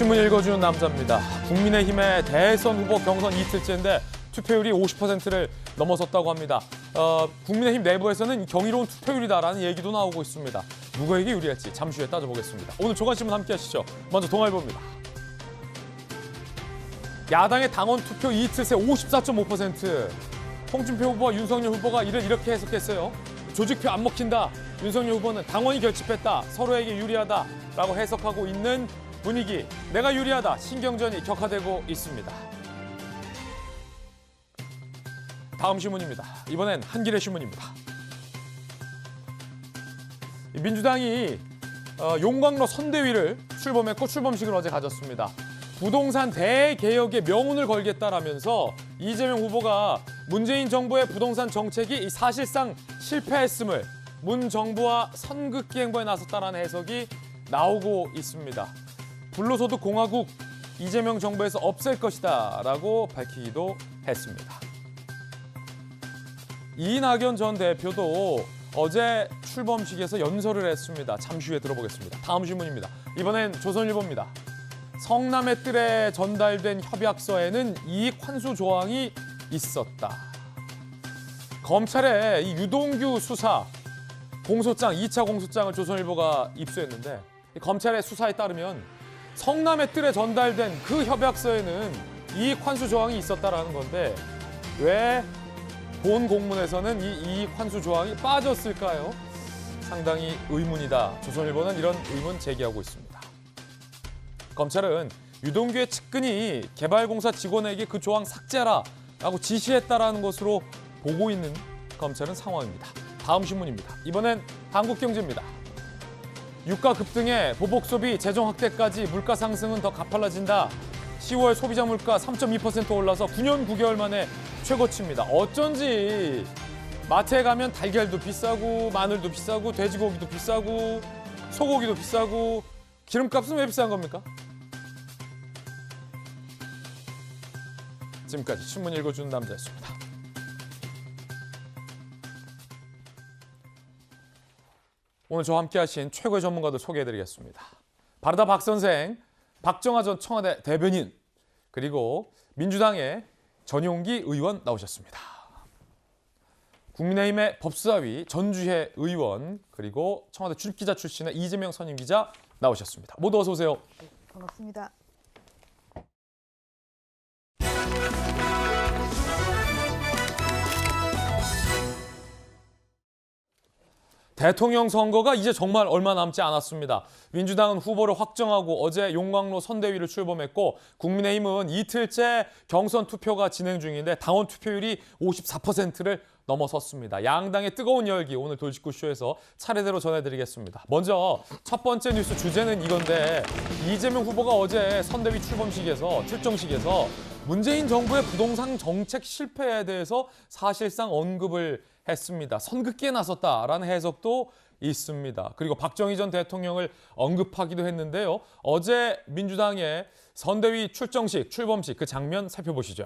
신문 읽어주는 남자입니다. 국민의힘의 대선 후보 경선 이틀째인데 투표율이 50%를 넘어섰다고 합니다. 국민의힘 내부에서는 경이로운 투표율이다라는 얘기도 나오고 있습니다. 누구에게 유리할지 잠시 후에 따져보겠습니다. 오늘 조간신문 함께 하시죠. 먼저 동아일보입니다. 야당의 당원 투표 이틀새 54.5%. 홍준표 후보와 윤석열 후보가 이를 이렇게 해석했어요. 조직표 안 먹힌다. 윤석열 후보는 당원이 결집했다. 서로에게 유리하다라고 해석하고 있는 분위기. 내가 유리하다. 신경전이 격화되고 있습니다. 다음 신문입니다. 이번엔 한겨레 신문입니다. 민주당이 용광로 선대위를 출범했고 출범식을 어제 가졌습니다. 부동산 대개혁의 명운을 걸겠다라면서 이재명 후보가 문재인 정부의 부동산 정책이 사실상 실패했음을 문 정부와 선긋기 행보에 나섰다라는 해석이 나오고 있습니다. 불로소득 공화국 이재명 정부에서 없앨 것이다라고 밝히기도 했습니다. 이낙연 전 대표도 어제 출범식에서 연설을 했습니다. 잠시 후에 들어보겠습니다. 다음 신문입니다. 이번엔 조선일보입니다. 성남의 뜰에 전달된 협약서에는 이익 환수 조항이 있었다. 검찰의 이 유동규 수사 공소장, 2차 공소장을 조선일보가 입수했는데 검찰의 수사에 따르면 성남의 뜰에 전달된 그 협약서에는 이익 환수 조항이 있었다라는 건데 왜 본 공문에서는 이 이익 환수 조항이 빠졌을까요? 상당히 의문이다. 조선일보는 이런 의문 제기하고 있습니다. 검찰은 유동규의 측근이 개발공사 직원에게 그 조항 삭제하라라고 지시했다라는 것으로 보고 있는 검찰은 상황입니다. 다음 신문입니다. 이번엔 한국경제입니다. 유가 급등에 보복 소비, 재정 확대까지 물가 상승은 더 가팔라진다. 10월 소비자 물가 3.2% 올라서 9년 9개월 만에 최고치입니다. 어쩐지 마트에 가면 달걀도 비싸고 마늘도 비싸고 돼지고기도 비싸고 소고기도 비싸고 기름값은 왜 비싼 겁니까? 지금까지 신문 읽어주는 남자였습니다. 오늘 저와 함께 하신 최고의 전문가들 소개해드리겠습니다. 바르다 박 선생, 박정하 전 청와대 대변인, 그리고 민주당의 전용기 의원 나오셨습니다. 국민의힘의 법사위 전주혜 의원, 그리고 청와대 출입기자 출신의 이재명 선임기자 나오셨습니다. 모두 어서 오세요. 네, 반갑습니다. 대통령 선거가 이제 정말 얼마 남지 않았습니다. 민주당은 후보를 확정하고 어제 용광로 선대위를 출범했고 국민의힘은 이틀째 경선 투표가 진행 중인데 당원 투표율이 54%를 넘어섰습니다. 양당의 뜨거운 열기 오늘 돌직구쇼에서 차례대로 전해드리겠습니다. 먼저 첫 번째 뉴스 주제는 이건데 이재명 후보가 어제 선대위 출정식에서 문재인 정부의 부동산 정책 실패에 대해서 사실상 언급을 했습니다. 선긋기에 나섰다라는 해석도 있습니다. 그리고 박정희 전 대통령을 언급하기도 했는데요. 어제 민주당의 선대위 출범식 그 장면 살펴보시죠.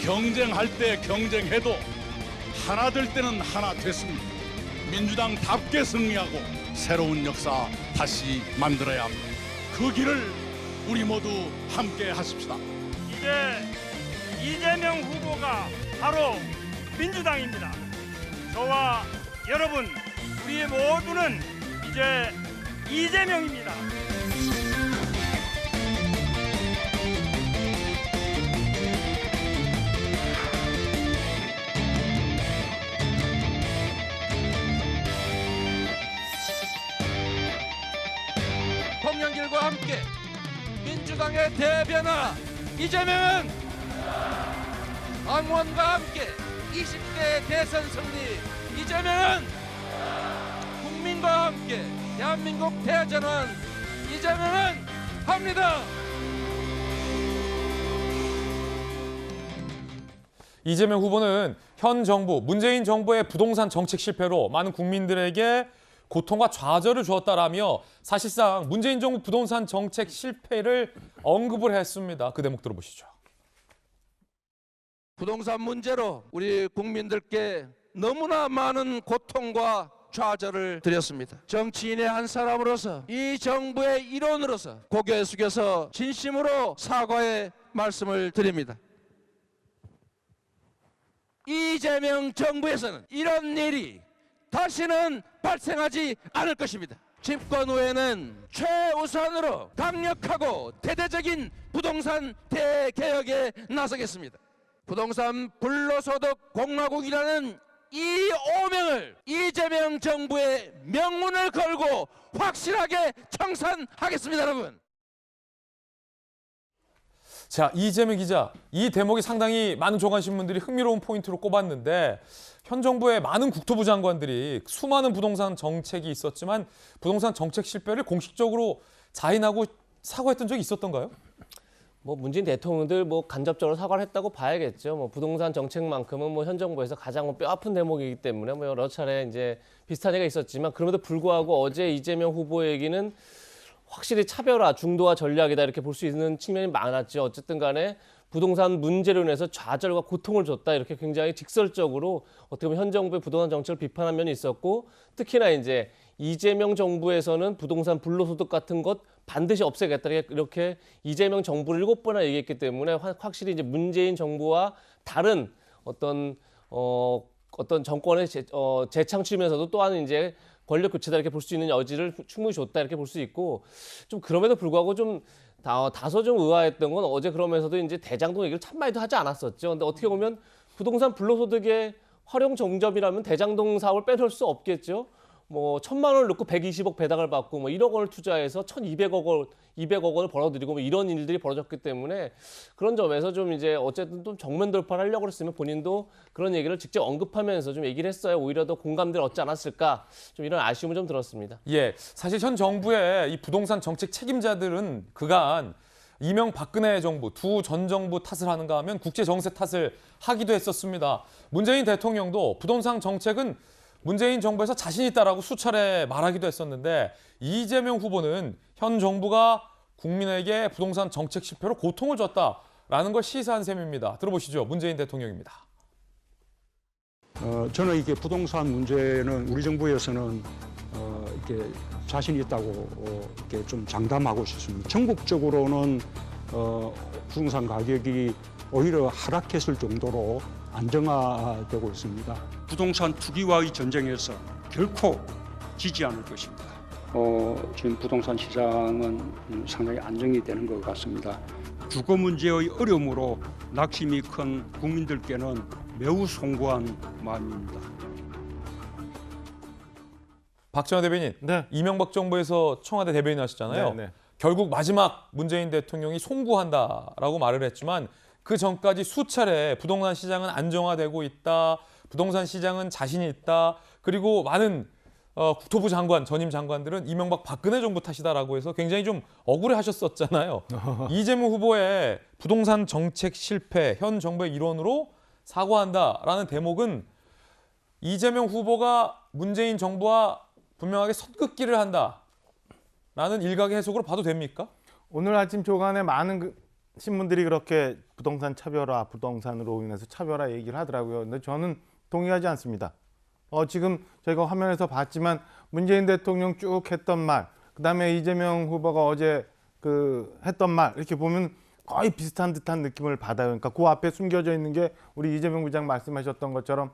경쟁할 때 경쟁해도 하나 될 때는 하나 됐습니다. 민주당답게 승리하고 새로운 역사 다시 만들어야 합니다. 그 길을 우리 모두 함께 하십시다. 이제 이재명 후보가 바로 민주당입니다. 저와 여러분, 우리 모두는 이제 이재명입니다. 대통령길과 함께 민주당의 대변화 이재명은 당원과 함께 20대 대선 승리 이재명은 국민과 함께 대한민국 대전환 이재명은 합니다. 이재명 후보는 현 정부, 문재인 정부의 부동산 정책 실패로 많은 국민들에게 고통과 좌절을 주었다라며 사실상 문재인 정부 부동산 정책 실패를 언급을 했습니다. 그 대목 들어보시죠. 부동산 문제로 우리 국민들께 너무나 많은 고통과 좌절을 드렸습니다. 정치인의 한 사람으로서 이 정부의 일원으로서 고개 숙여서 진심으로 사과의 말씀을 드립니다. 이재명 정부에서는 이런 일이 다시는 발생하지 않을 것입니다. 집권 후에는 최우선으로 강력하고 대대적인 부동산 대개혁에 나서겠습니다. 부동산 불로소득 공화국이라는 이 오명을 이재명 정부의 명운을 걸고 확실하게 청산하겠습니다, 여러분. 자, 이재명 기자, 이 대목이 상당히 많은 조간신문들이 흥미로운 포인트로 꼽았는데 현 정부의 많은 국토부 장관들이 수많은 부동산 정책이 있었지만 부동산 정책 실패를 공식적으로 자인하고 사과했던 적이 있었던가요? 뭐 문재인 대통령들 뭐 간접적으로 사과를 했다고 봐야겠죠. 뭐 부동산 정책만큼은 뭐 현 정부에서 가장 뭐 뼈아픈 대목이기 때문에 뭐 여러 차례 이제 비슷한 얘기가 있었지만 그럼에도 불구하고 어제 이재명 후보 얘기는 확실히 차별화, 중도화 전략이다 이렇게 볼 수 있는 측면이 많았죠. 어쨌든 간에 부동산 문제로 인해서 좌절과 고통을 줬다 이렇게 굉장히 직설적으로 어떻게 보면 현 정부의 부동산 정책을 비판한 면이 있었고 특히나 이제 이재명 정부에서는 부동산 불로소득 같은 것 반드시 없애겠다 이렇게 이재명 정부를 7번이나 얘기했기 때문에 확실히 이제 문재인 정부와 다른 어떤 정권의 재창출이면서도 또한 이제 권력 교체다 이렇게 볼 수 있는 여지를 충분히 줬다 이렇게 볼 수 있고 좀 그럼에도 불구하고 좀 다소 좀 의아했던 건 어제 그러면서도 이제 대장동 얘기를 참 많이도 하지 않았었죠. 근데 어떻게 보면 부동산 불로소득의 활용 정점이라면 대장동 사업을 빼놓을 수 없겠죠. 뭐 1,000만 원을 넣고 120억 배당을 받고 뭐 1억 원을 투자해서 200억 원을 벌어들이고 뭐 이런 일들이 벌어졌기 때문에 그런 점에서 좀 이제 어쨌든 좀 정면 돌파를 하려고 했으면 본인도 그런 얘기를 직접 언급하면서 좀 얘기를 했어야 오히려 더 공감대를 얻지 않았을까 좀 이런 아쉬움을 좀 들었습니다. 예, 사실 현 정부의 이 부동산 정책 책임자들은 그간 이명박근혜 정부, 두 전 정부 탓을 하는가 하면 국제 정세 탓을 하기도 했었습니다. 문재인 대통령도 부동산 정책은 문재인 정부에서 자신 있다라고 수차례 말하기도 했었는데 이재명 후보는 현 정부가 국민에게 부동산 정책 실패로 고통을 줬다라는 걸 시사한 셈입니다. 들어보시죠. 문재인 대통령입니다. 저는 이게 부동산 문제는 우리 정부에서는 이렇게 자신 있다고 이렇게 좀 장담하고 싶습니다. 전국적으로는 부동산 가격이 오히려 하락했을 정도로 안정화되고 있습니다. 부동산 투기와의 전쟁에서 결코 지지 않을 것입니다. 지금 부동산 시장은 상당히 안정이 되는 것 같습니다. 주거 문제의 어려움으로 낙심이 큰 국민들께는 매우 송구한 마음입니다. 박정현 대변인, 네. 이명박 정부에서 청와대 대변인 하셨잖아요. 네. 결국 마지막 문재인 대통령이 송구한다라고 말을 했지만 그 전까지 수차례 부동산 시장은 안정화되고 있다. 부동산 시장은 자신이 있다. 그리고 많은 국토부 장관, 전임 장관들은 이명박 박근혜 정부 탓이다라고 해서 굉장히 좀 억울해하셨었잖아요. 이재명 후보의 부동산 정책 실패, 현 정부의 일원으로 사과한다라는 대목은 이재명 후보가 문재인 정부와 분명하게 선긋기를 한다라는 일각의 해석으로 봐도 됩니까? 오늘 아침 조간에 많은 신문들이 그렇게 부동산 차별화, 부동산으로 인해서 차별화 얘기를 하더라고요. 근데 저는 동의하지 않습니다. 지금 저희가 화면에서 봤지만 문재인 대통령 쭉 했던 말, 그다음에 이재명 후보가 어제 했던 말 이렇게 보면 거의 비슷한 듯한 느낌을 받아요. 그러니까 그 앞에 숨겨져 있는 게 우리 이재명 부장 말씀하셨던 것처럼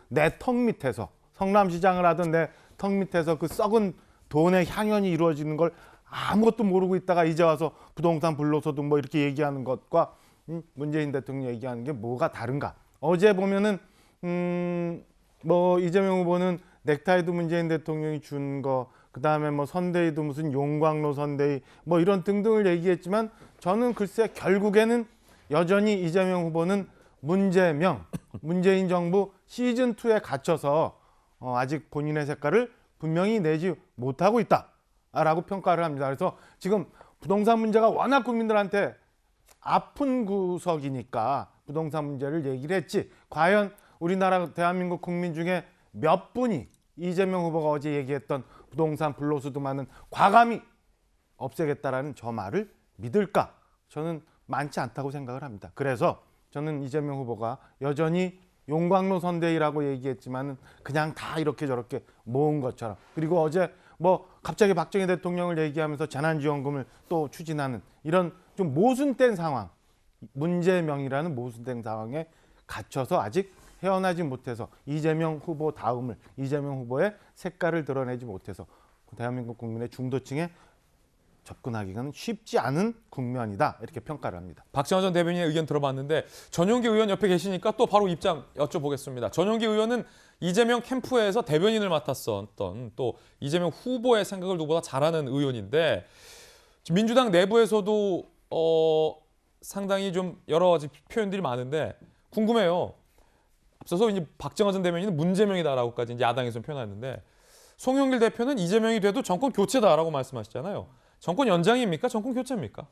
내 턱 밑에서 성남시장을 하던 내 턱 밑에서 그 썩은 돈의 향연이 이루어지는 걸 아무것도 모르고 있다가 이제 와서 부동산 불로소득 뭐 이렇게 얘기하는 것과 문재인 대통령 얘기하는 게 뭐가 다른가? 어제 보면은 뭐 이재명 후보는 넥타이도 문재인 대통령이 준 거, 그다음에 뭐 선대위도 무슨 용광로 선대위 뭐 이런 등등을 얘기했지만 저는 글쎄 결국에는 여전히 이재명 후보는 문재인 정부 시즌 2에 갇혀서 아직 본인의 색깔을 분명히 내지 못하고 있다라고 평가를 합니다. 그래서 지금 부동산 문제가 워낙 국민들한테 아픈 구석이니까 부동산 문제를 얘기를 했지, 과연 우리나라 대한민국 국민 중에 몇 분이 이재명 후보가 어제 얘기했던 부동산 불로소득만은 과감히 없애겠다라는 저 말을 믿을까? 저는 많지 않다고 생각을 합니다. 그래서 저는 이재명 후보가 여전히 용광로 선대위라고 얘기했지만 그냥 다 이렇게 저렇게 모은 것처럼, 그리고 어제 뭐 갑자기 박정희 대통령을 얘기하면서 재난지원금을 또 추진하는 이런 좀 모순된 상황, 문제명이라는 모순된 상황에 갇혀서 아직 헤어나지 못해서 이재명 후보 다음을, 이재명 후보의 색깔을 드러내지 못해서 대한민국 국민의 중도층에 접근하기는 쉽지 않은 국면이다, 이렇게 평가를 합니다. 박정희 전 대변인의 의견 들어봤는데 전용기 의원 옆에 계시니까 또 바로 입장 여쭤보겠습니다. 전용기 의원은 이재명 캠프에서 대변인을 맡았었던, 또 이재명 후보의 생각을 누구보다 잘 아는 의원인데, 민주당 내부에서도 상당히 좀 여러 가지 표현들이 많은데 궁금해요. 앞서서 이제 박정희 전 대변인은 문재명이다라고까지 이제 야당에서 표현했는데, 송영길 대표는 이재명이 돼도 정권 교체다라고 말씀하시잖아요. 정권 연장입니까? 정권 교체입니까?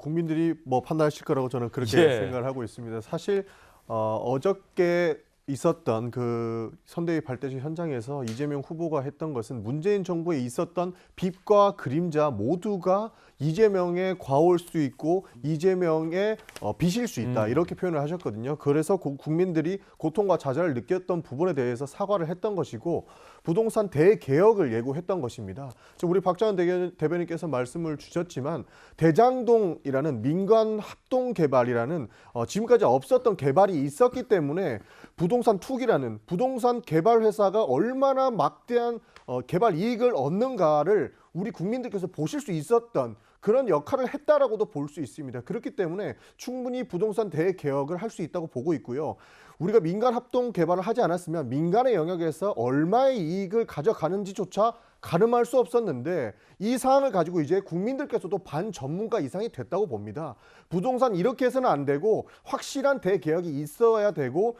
국민들이 뭐 판단하실 거라고 저는 그렇게 예. 생각을 하고 있습니다. 사실 어저께 있었던 그 선대위 발대식 현장에서 이재명 후보가 했던 것은 문재인 정부에 있었던 빛과 그림자 모두가 이재명의 과오일 수 있고 이재명의 빚일 수 있다, 이렇게 표현을 하셨거든요. 그래서 국민들이 고통과 좌절을 느꼈던 부분에 대해서 사과를 했던 것이고 부동산 대개혁을 예고했던 것입니다. 지금 우리 박정희 대변인께서 말씀을 주셨지만 대장동이라는 민간 합동 개발이라는 지금까지 없었던 개발이 있었기 때문에 부동산 투기라는 부동산 개발 회사가 얼마나 막대한 개발 이익을 얻는가를 우리 국민들께서 보실 수 있었던 그런 역할을 했다라고도 볼 수 있습니다. 그렇기 때문에 충분히 부동산 대개혁을 할 수 있다고 보고 있고요. 우리가 민간 합동 개발을 하지 않았으면 민간의 영역에서 얼마의 이익을 가져가는지조차 가늠할 수 없었는데, 이 사안을 가지고 이제 국민들께서도 반전문가 이상이 됐다고 봅니다. 부동산 이렇게 해서는 안 되고 확실한 대개혁이 있어야 되고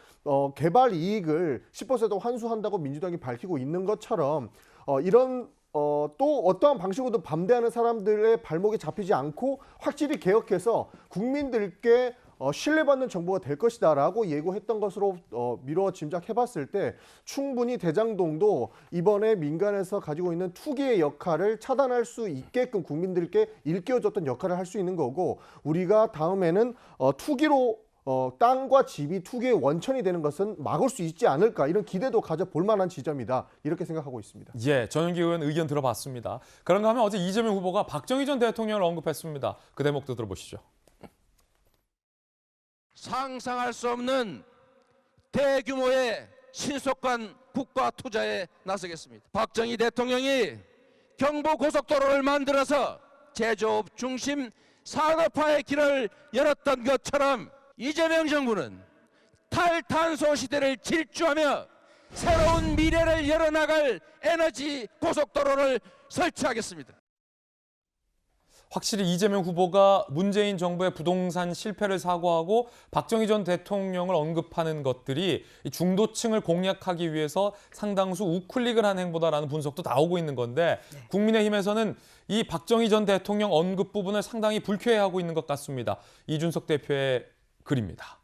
개발 이익을 10% 환수한다고 민주당이 밝히고 있는 것처럼 이런 또 어떠한 방식으로도 반대하는 사람들의 발목에 잡히지 않고 확실히 개혁해서 국민들께 신뢰받는 정부가 될 것이다라고 예고했던 것으로 미뤄 짐작해봤을 때 충분히 대장동도 이번에 민간에서 가지고 있는 투기의 역할을 차단할 수 있게끔 국민들께 일깨워줬던 역할을 할 수 있는 거고, 우리가 다음에는 투기로 땅과 집이 투기의 원천이 되는 것은 막을 수 있지 않을까, 이런 기대도 가져볼 만한 지점이다, 이렇게 생각하고 있습니다. 예, 전용기 의원 의견 들어봤습니다. 그런가 하면 어제 이재명 후보가 박정희 전 대통령을 언급했습니다. 그 대목도 들어보시죠. 상상할 수 없는 대규모의 신속한 국가 투자에 나서겠습니다. 박정희 대통령이 경부고속도로를 만들어서 제조업 중심 산업화의 길을 열었던 것처럼 이재명 정부는 탈탄소 시대를 질주하며 새로운 미래를 열어나갈 에너지 고속도로를 설치하겠습니다. 확실히 이재명 후보가 문재인 정부의 부동산 실패를 사과하고 박정희 전 대통령을 언급하는 것들이 중도층을 공략하기 위해서 상당수 우클릭을 한 행보다라는 분석도 나오고 있는 건데, 국민의힘에서는 이 박정희 전 대통령 언급 부분을 상당히 불쾌해하고 있는 것 같습니다. 이준석 대표의 글입니다.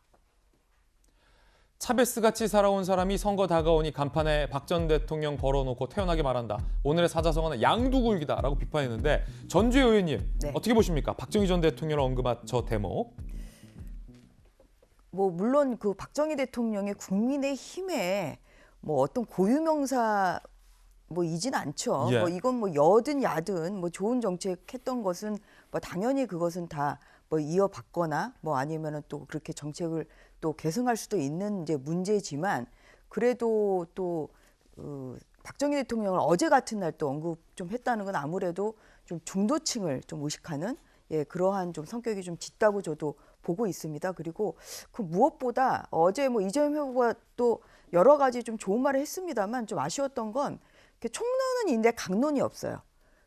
차베스같이 살아온 사람이 선거 다가오니 간판에 박 전 대통령 걸어놓고 태연하게 말한다. 오늘의 사자성어는 양두굴기다라고 비판했는데, 전주의 의원님 어떻게 보십니까? 박정희 전 대통령을 언급한 저 대목. 뭐 물론 그 박정희 대통령의 국민의힘에 뭐 어떤 고유명사 뭐 이진 않죠. 예. 뭐 이건 뭐 여든 야든 뭐 좋은 정책 했던 것은 뭐 당연히 그것은 다 뭐 이어받거나 뭐 아니면은 또 그렇게 정책을 또 계승할 수도 있는 이제 문제지만, 그래도 또 박정희 대통령을 어제 같은 날 또 언급 좀 했다는 건 아무래도 좀 중도층을 좀 의식하는 그러한 좀 성격이 좀 짙다고 저도 보고 있습니다. 그리고 그 무엇보다 어제 뭐 이재명 후보가 또 여러 가지 좀 좋은 말을 했습니다만, 좀 아쉬웠던 건 총론은 있는데 강론이 없어요.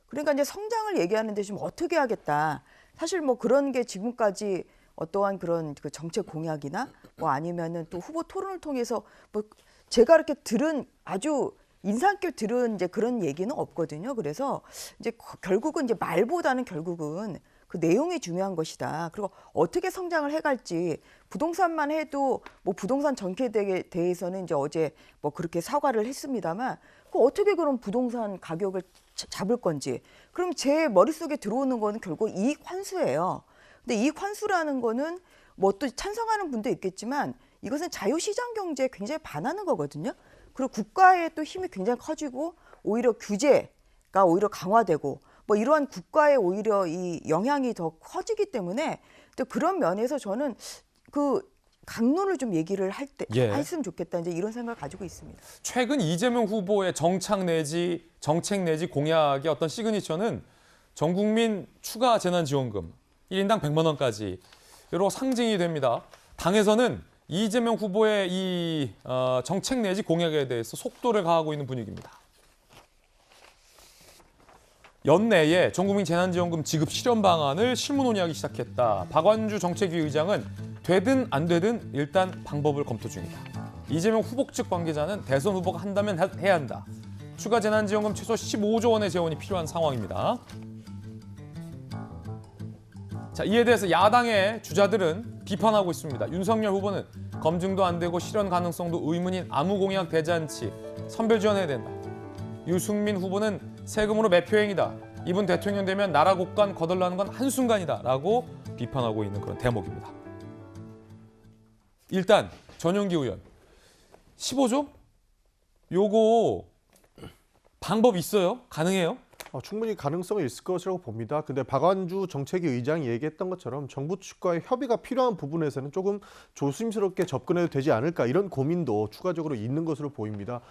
그러니까 이제 성장을 얘기하는데 좀 어떻게 하겠다. 사실 뭐 그런 게 지금까지 어떠한 그런 그 정책 공약이나 뭐 아니면은 또 후보 토론을 통해서 뭐 제가 이렇게 들은 아주 인상 깊게 들은 이제 그런 얘기는 없거든요. 그래서 이제 결국은 이제 말보다는 결국은 그 내용이 중요한 것이다. 그리고 어떻게 성장을 해갈지, 부동산만 해도 뭐 부동산 정책에 대해서는 이제 어제 뭐 그렇게 사과를 했습니다만, 그 어떻게 그럼 부동산 가격을 잡을 건지, 그럼 제 머릿속에 들어오는 거는 결국 이익 환수예요. 근데 이익 환수라는 거는 뭐 또 찬성하는 분도 있겠지만 이것은 자유시장 경제에 굉장히 반하는 거거든요. 그리고 국가의 또 힘이 굉장히 커지고 오히려 규제가 오히려 강화되고 뭐 이러한 국가의 오히려 이 영향이 더 커지기 때문에 또 그런 면에서 저는 그 강론을 좀 얘기를 할 때 했으면 좋겠다 이제 이런 생각을 가지고 있습니다. 최근 이재명 후보의 정책 내지 공약의 어떤 시그니처는 전국민 추가 재난지원금 1인당 100만 원까지 여러 상징이 됩니다. 당에서는 이재명 후보의 이 정책 내지 공약에 대해서 속도를 가하고 있는 분위기입니다. 연내에 전국민 재난지원금 지급 실현 방안을 실무 논의하기 시작했다. 박완주 정책위 의장은 되든 안 되든 일단 방법을 검토 중이다. 이재명 후보 측 관계자는 대선 후보가 한다면 해야 한다. 추가 재난지원금 최소 15조 원의 재원이 필요한 상황입니다. 자, 이에 대해서 야당의 주자들은 비판하고 있습니다. 윤석열 후보는 검증도 안 되고 실현 가능성도 의문인 아무 공약 대잔치, 선별 지원해야 된다. 유승민 후보는 세금으로 매표행위다. 이분 대통령 되면 나라 곳간 거덜나는 건 한순간이다. 라고 비판하고 있는 그런 대목입니다. 일단 전용기 의원, 15조? 요거 방법 있어요? 가능해요? 충분히 가능성이 있을 것이라고 봅니다. 근데 박완주 정책위 의장이 얘기했던 것처럼 정부 측과의 협의가 필요한 부분에서는 조금 조심스럽게 접근해도 되지 않을까 이런 고민도 추가적으로 있는 것으로 보입니다.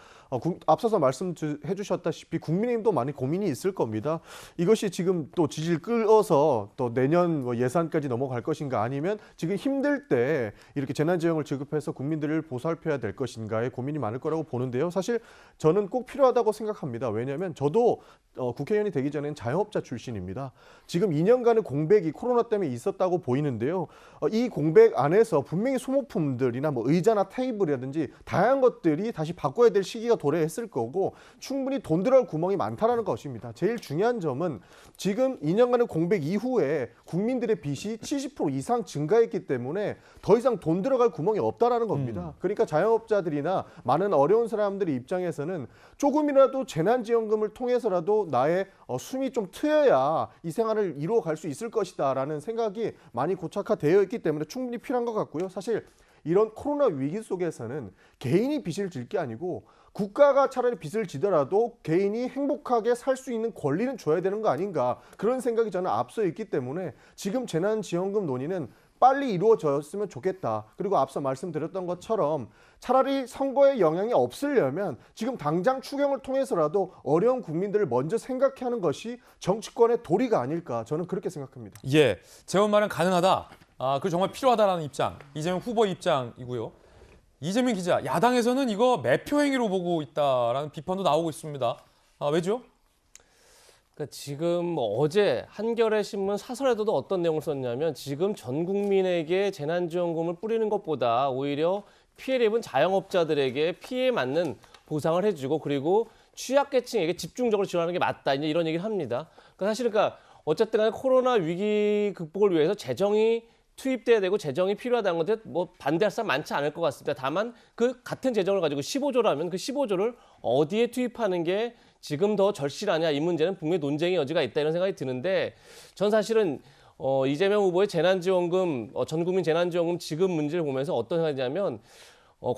앞서서 말씀해 주셨다시피 국민의힘도 많이 고민이 있을 겁니다. 이것이 지금 또 지지를 끌어서 또 내년 예산까지 넘어갈 것인가 아니면 지금 힘들 때 이렇게 재난지원을 지급해서 국민들을 보살펴야 될 것인가에 고민이 많을 거라고 보는데요. 사실 저는 꼭 필요하다고 생각합니다. 왜냐하면 저도 국회의원이 되기 전엔 자영업자 출신입니다. 지금 2년간의 공백이 코로나 때문에 있었다고 보이는데요. 이 공백 안에서 분명히 소모품들이나 뭐 의자나 테이블이라든지 다양한 것들이 다시 바꿔야 될 시기가 도래했을 거고 충분히 돈 들어갈 구멍이 많다는 것입니다. 제일 중요한 점은 지금 2년간의 공백 이후에 국민들의 빚이 70% 이상 증가했기 때문에 더 이상 돈 들어갈 구멍이 없다라는 겁니다. 그러니까 자영업자들이나 많은 어려운 사람들의 입장에서는 조금이라도 재난지원금을 통해서라도 나의 숨이 좀 트여야 이 생활을 이루어갈 수 있을 것이다라는 생각이 많이 고착화되어 있기 때문에 충분히 필요한 것 같고요. 사실 이런 코로나 위기 속에서는 개인이 빚을 질 게 아니고 국가가 차라리 빚을 지더라도 개인이 행복하게 살 수 있는 권리는 줘야 되는 거 아닌가 그런 생각이 저는 앞서 있기 때문에 지금 재난지원금 논의는 빨리 이루어졌으면 좋겠다. 그리고 앞서 말씀드렸던 것처럼 차라리 선거에 영향이 없으려면 지금 당장 추경을 통해서라도 어려운 국민들을 먼저 생각해 하는 것이 정치권의 도리가 아닐까 저는 그렇게 생각합니다. 예, 재원 마련 가능하다. 그리고 정말 필요하다라는 입장, 이재명 후보 입장이고요. 이재명 기자, 야당에서는 이거 매표 행위로 보고 있다라는 비판도 나오고 있습니다. 왜죠? 그러니까 지금 어제 한겨레 신문 사설에도 어떤 내용을 썼냐면 지금 전 국민에게 재난지원금을 뿌리는 것보다 오히려 피해를 입은 자영업자들에게 피해에 맞는 보상을 해주고 그리고 취약계층에게 집중적으로 지원하는 게 맞다 이제 이런 얘기를 합니다. 그러니까 사실은 어쨌든 간에 코로나 위기 극복을 위해서 재정이 투입돼야 되고 재정이 필요하다는 건데 뭐 반대할 사람 많지 않을 것 같습니다. 다만 그 같은 재정을 가지고 15조라면 그 15조를 어디에 투입하는 게 지금 더 절실하냐 이 문제는 분명히 논쟁의 여지가 있다 이런 생각이 드는데 전 사실은 이재명 후보의 재난지원금 전국민 재난지원금 지급 문제를 보면서 어떤 생각이냐면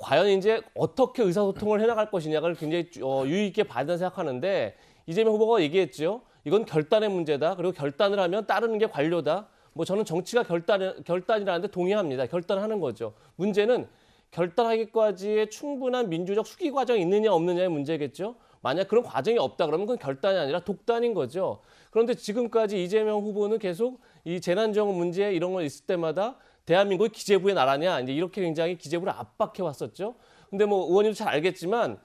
과연 이제 어떻게 의사소통을 해나갈 것이냐를 굉장히 유의 있게 봐야 된다고 생각하는데 이재명 후보가 얘기했죠. 이건 결단의 문제다. 그리고 결단을 하면 따르는 게 관료다. 뭐 저는 정치가 결단이라는데 동의합니다. 결단하는 거죠. 문제는 결단하기까지의 충분한 민주적 수기 과정이 있느냐 없느냐의 문제겠죠. 만약 그런 과정이 없다 그러면 그건 결단이 아니라 독단인 거죠. 그런데 지금까지 이재명 후보는 계속 이 재난지원금 문제 이런 거 있을 때마다 대한민국이 기재부의 나라냐 이제 이렇게 굉장히 기재부를 압박해 왔었죠. 근데 뭐 의원님도 잘 알겠지만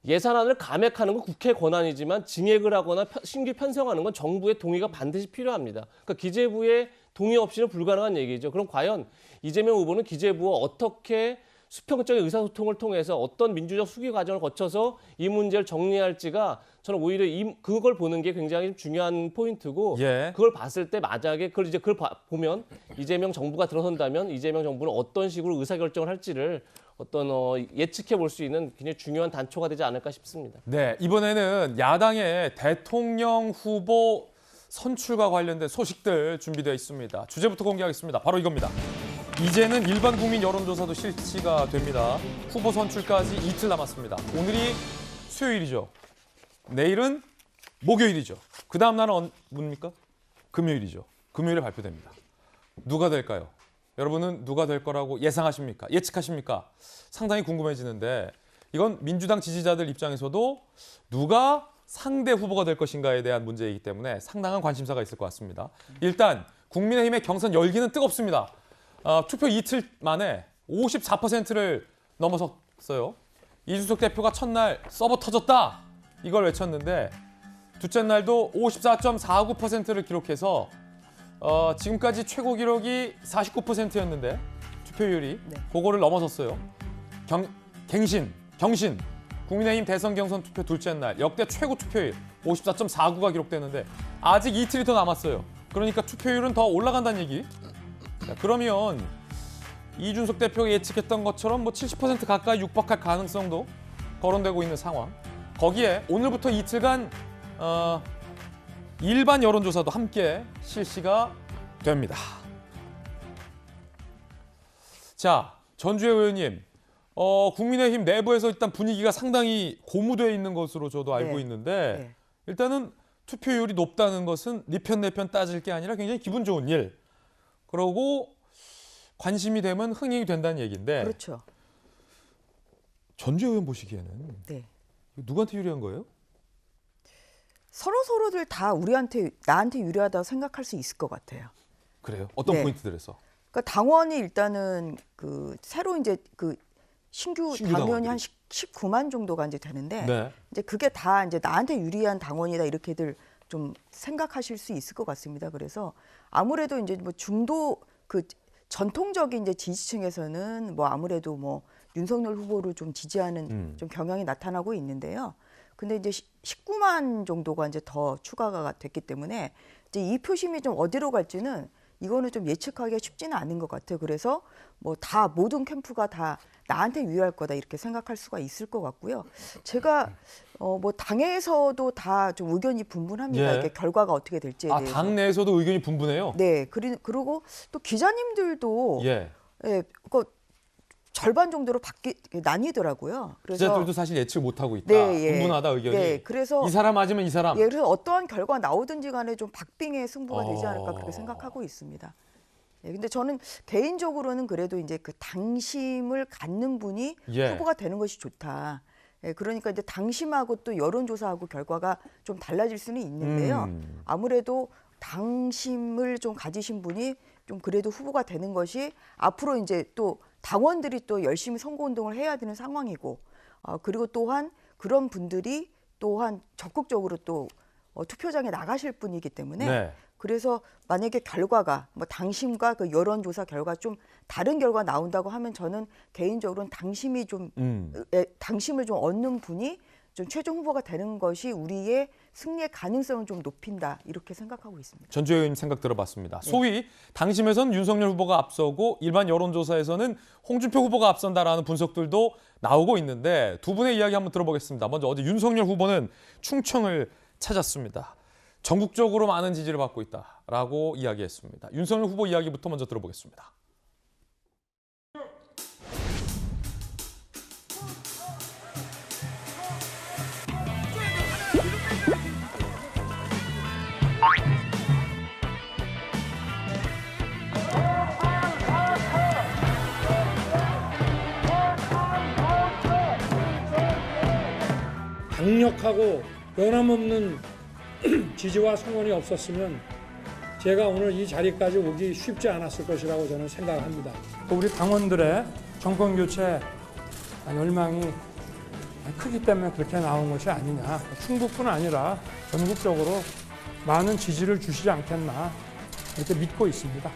예산안을 감액하는 건 국회 권한이지만 증액을 하거나 신규 편성하는 건 정부의 동의가 반드시 필요합니다. 그러니까 기재부의 동의 없이는 불가능한 얘기죠. 그럼 과연 이재명 후보는 기재부와 어떻게 수평적인 의사소통을 통해서 어떤 민주적 수기 과정을 거쳐서 이 문제를 정리할지가 저는 오히려 그걸 보는 게 굉장히 중요한 포인트고 그걸 봤을 때 만약에 그걸 보면 이재명 정부가 들어선다면 이재명 정부는 어떤 식으로 의사결정을 할지를 예측해 볼 수 있는 굉장히 중요한 단초가 되지 않을까 싶습니다. 네, 이번에는 야당의 대통령 후보 선출과 관련된 소식들 준비되어 있습니다. 주제부터 공개하겠습니다. 바로 이겁니다. 이제는 일반 국민 여론조사도 실시가 됩니다. 후보 선출까지 이틀 남았습니다. 오늘이 수요일이죠. 내일은 목요일이죠. 그 다음 날은 뭡니까? 금요일이죠. 금요일에 발표됩니다. 누가 될까요? 여러분은 누가 될 거라고 예상하십니까? 예측하십니까? 상당히 궁금해지는데 이건 민주당 지지자들 입장에서도 누가 상대 후보가 될 것인가에 대한 문제이기 때문에 상당한 관심사가 있을 것 같습니다. 일단 국민의힘의 경선 열기는 뜨겁습니다. 투표 이틀 만에 54%를 넘어섰어요. 이준석 대표가 첫날 서버 터졌다 이걸 외쳤는데 둘째 날도 54.49%를 기록해서 지금까지 최고 기록이 49%였는데 투표율이 그거를 넘어섰어요. 경신 국민의힘 대선 경선 투표 둘째 날 역대 최고 투표율 54.49가 기록되는데 아직 이틀이 더 남았어요. 그러니까 투표율은 더 올라간다는 얘기. 자, 그러면 이준석 대표가 예측했던 것처럼 뭐 70% 가까이 육박할 가능성도 거론되고 있는 상황. 거기에 오늘부터 이틀간 일반 여론조사도 함께 실시가 됩니다. 자, 전주혜 의원님, 국민의힘 내부에서 일단 분위기가 상당히 고무되어 있는 것으로 저도 알고 네. 있는데 네. 일단은 투표율이 높다는 것은 네 편 내 편 따질 게 아니라 굉장히 기분 좋은 일. 그러고 관심이 되면 흥행이 된다는 얘기인데 그렇죠. 전주혜 의원 보시기에는 네. 누구한테 유리한 거예요? 서로들 다 나한테 유리하다고 생각할 수 있을 것 같아요. 그래요? 어떤 네. 포인트들에서? 그러니까 당원이 일단은 새로 이제 신규 당원이 당원들이. 한 19만 정도가 이제 되는데 네. 이제 그게 다 이제 나한테 유리한 당원이다 이렇게들 좀 생각하실 수 있을 것 같습니다. 그래서 아무래도 이제 뭐 중도 전통적인 이제 지지층에서는 뭐 아무래도 뭐 윤석열 후보를 좀 지지하는 좀 경향이 나타나고 있는데요. 근데 이제 19만 정도가 이제 더 추가가 됐기 때문에 이제 이 표심이 좀 어디로 갈지는 이거는 좀 예측하기가 쉽지는 않은 것 같아요. 그래서 뭐 다 모든 캠프가 다 나한테 유리할 거다 이렇게 생각할 수가 있을 것 같고요. 제가 뭐 당에서도 다 좀 의견이 분분합니다. 예. 이게 결과가 어떻게 될지에 대해서. 당 내에서도 의견이 분분해요? 네, 그리고 또 기자님들도 예. 절반 정도로 나뉘더라고요. 그래서 기자들도 사실 예측 못하고 있다. 네, 예. 분분하다 의견이. 네, 그래서 이 사람 맞으면 이 사람. 예, 그래서 어떠한 결과가 나오든지 간에 좀 박빙의 승부가 되지 않을까 그렇게 어. 생각하고 있습니다. 예, 근데 저는 개인적으로는 그래도 이제 그 당심을 갖는 분이 예. 후보가 되는 것이 좋다. 예, 그러니까 이제 당심하고 또 여론조사하고 결과가 좀 달라질 수는 있는데요. 아무래도 당심을 좀 가지신 분이 좀 그래도 후보가 되는 것이 앞으로 이제 또 당원들이 또 열심히 선거운동을 해야 되는 상황이고, 그리고 또한 그런 분들이 또한 적극적으로 또 투표장에 나가실 분이기 때문에 네. 그래서 만약에 결과가 뭐 당심과 그 여론조사 결과 좀 다른 결과 나온다고 하면 저는 개인적으로는 당심을 좀 얻는 분이 좀 최종 후보가 되는 것이 우리의 승리의 가능성을 좀 높인다 이렇게 생각하고 있습니다. 전주혜 의원님 생각 들어봤습니다. 소위 당심에서는 윤석열 후보가 앞서고 일반 여론조사에서는 홍준표 후보가 앞선다라는 분석들도 나오고 있는데 두 분의 이야기 한번 들어보겠습니다. 먼저 어제 윤석열 후보는 충청을 찾았습니다. 전국적으로 많은 지지를 받고 있다라고 이야기했습니다. 윤석열 후보 이야기부터 먼저 들어보겠습니다. 강력하고 변함없는 지지와 성원이 없었으면 제가 오늘 이 자리까지 오기 쉽지 않았을 것이라고 저는 생각합니다. 우리 당원들의 정권 교체 열망이 크기 때문에 그렇게 나온 것이 아니냐. 충북뿐 아니라 전국적으로 많은 지지를 주시지 않겠나 이렇게 믿고 있습니다.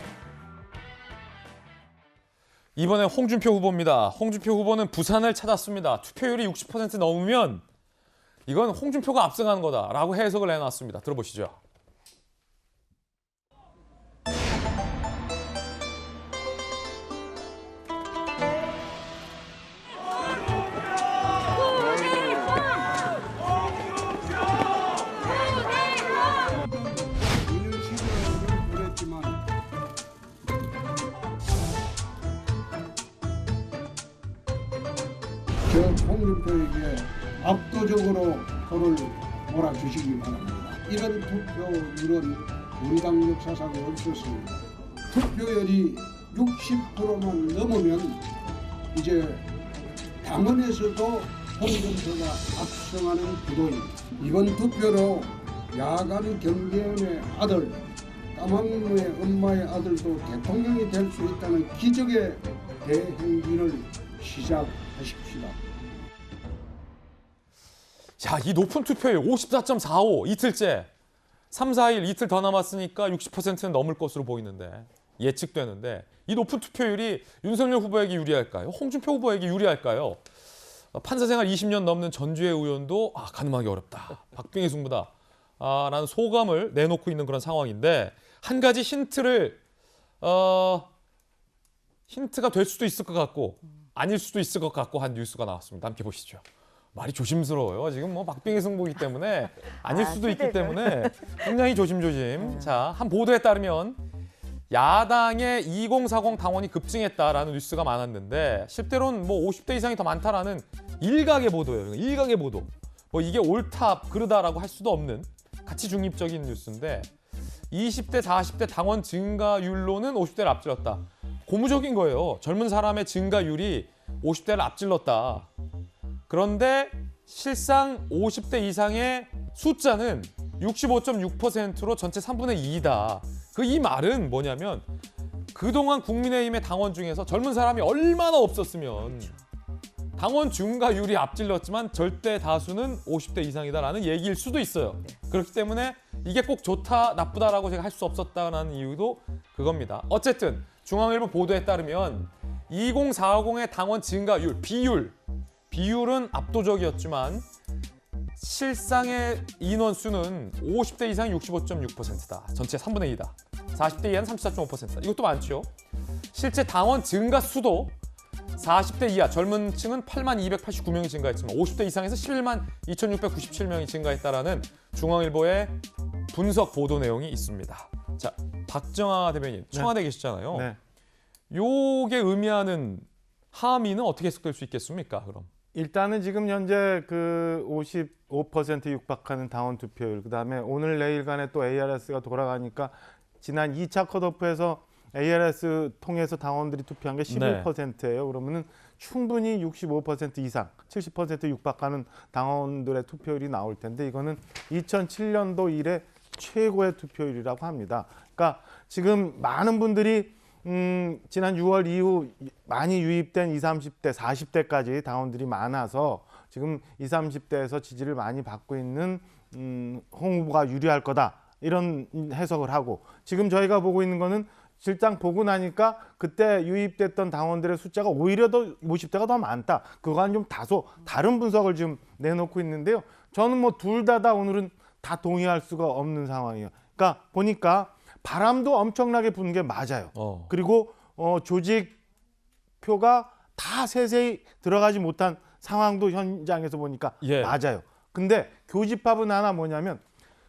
이번에 홍준표 후보입니다. 홍준표 후보는 부산을 찾았습니다. 투표율이 60% 넘으면 이건 홍준표가 앞서가는 거다라고 해석을 해놨습니다. 들어보시죠. 저 홍준표에게 압도적으로 표를 몰아주시기 바랍니다. 이런 투표율은 우리 당 역사상에 없었습니다. 투표율이 60%만 넘으면 이제 당원에서도 홍준표가 압승하는 구도입니다. 이번 투표로 야간 경제원의 아들, 까만무의 엄마의 아들도 대통령이 될 수 있다는 기적의 대행진을 시작하십시다. 자, 이 높은 투표율 54.45 이틀째 3, 4일 이틀 더 남았으니까 60%는 넘을 것으로 보이는데 예측되는데 이 높은 투표율이 윤석열 후보에게 유리할까요? 홍준표 후보에게 유리할까요? 판사 생활 20년 넘는 전주의 의원도 가늠하기 어렵다. 박빙의 승부다. 라는 소감을 내놓고 있는 그런 상황인데 한 가지 힌트가 될 수도 있을 것 같고 아닐 수도 있을 것 같고 한 뉴스가 나왔습니다. 함께 보시죠. 말이 조심스러워요. 지금 뭐 박빙의 승부이기 때문에 아닐 수도 있기 때문에 굉장히 조심조심. 자, 한 보도에 따르면 야당의 2040 당원이 급증했다라는 뉴스가 많았는데 실제로는 뭐 50대 이상이 더 많다라는 일각의 보도예요. 일각의 보도. 뭐 이게 옳다, 그르다라고 할 수도 없는 가치 중립적인 뉴스인데 20대, 40대 당원 증가율로는 50대를 앞질렀다. 고무적인 거예요. 젊은 사람의 증가율이 50대를 앞질렀다. 그런데 실상 50대 이상의 숫자는 65.6%로 전체 3분의 2이다. 이 말은 뭐냐면 그동안 국민의힘의 당원 중에서 젊은 사람이 얼마나 없었으면 당원 증가율이 앞질렀지만 절대 다수는 50대 이상이다라는 얘기일 수도 있어요. 그렇기 때문에 이게 꼭 좋다, 나쁘다라고 제가 할 수 없었다는 이유도 그겁니다. 어쨌든 중앙일보 보도에 따르면 2040의 당원 증가율, 비율은 압도적이었지만 실상의 인원수는 50대 이상 65.6%다. 전체 3분의 2다. 40대 이하는 34.5%다. 이것도 많죠. 실제 당원 증가 수도 40대 이하 젊은 층은 8만 289명이 증가했지만 50대 이상에서 11만 2,697명이 증가했다라는 중앙일보의 분석 보도 내용이 있습니다. 자, 박정아 대변인 청와대에 계시잖아요. 네. 요게 의미하는 함의는 어떻게 해석될 수 있겠습니까? 그럼 일단은 지금 현재 그 55% 육박하는 당원 투표율, 그다음에 오늘 내일간에 또 ARS가 돌아가니까 지난 2차 컷오프에서 ARS 통해서 당원들이 투표한 게 11%예요. 그러면은 충분히 65% 이상, 70% 육박하는 당원들의 투표율이 나올 텐데 이거는 2007년도 이래 최고의 투표율이라고 합니다. 그러니까 지금 많은 분들이 지난 6월 이후 많이 유입된 20, 30대, 40대까지 당원들이 많아서 지금 20, 30대에서 지지를 많이 받고 있는 홍 후보가 유리할 거다 이런 해석을 하고 지금 저희가 보고 있는 거는 실장 보고 나니까 그때 유입됐던 당원들의 숫자가 오히려 더 50대가 더 많다. 그거와는 좀 다소 다른 분석을 지금 내놓고 있는데요. 저는 뭐 둘 다 오늘은 다 동의할 수가 없는 상황이에요. 그러니까 보니까 바람도 엄청나게 부는 게 맞아요. 그리고 조직표가 다 세세히 들어가지 못한 상황도 현장에서 보니까 맞아요. 근데 교집합은 하나 뭐냐면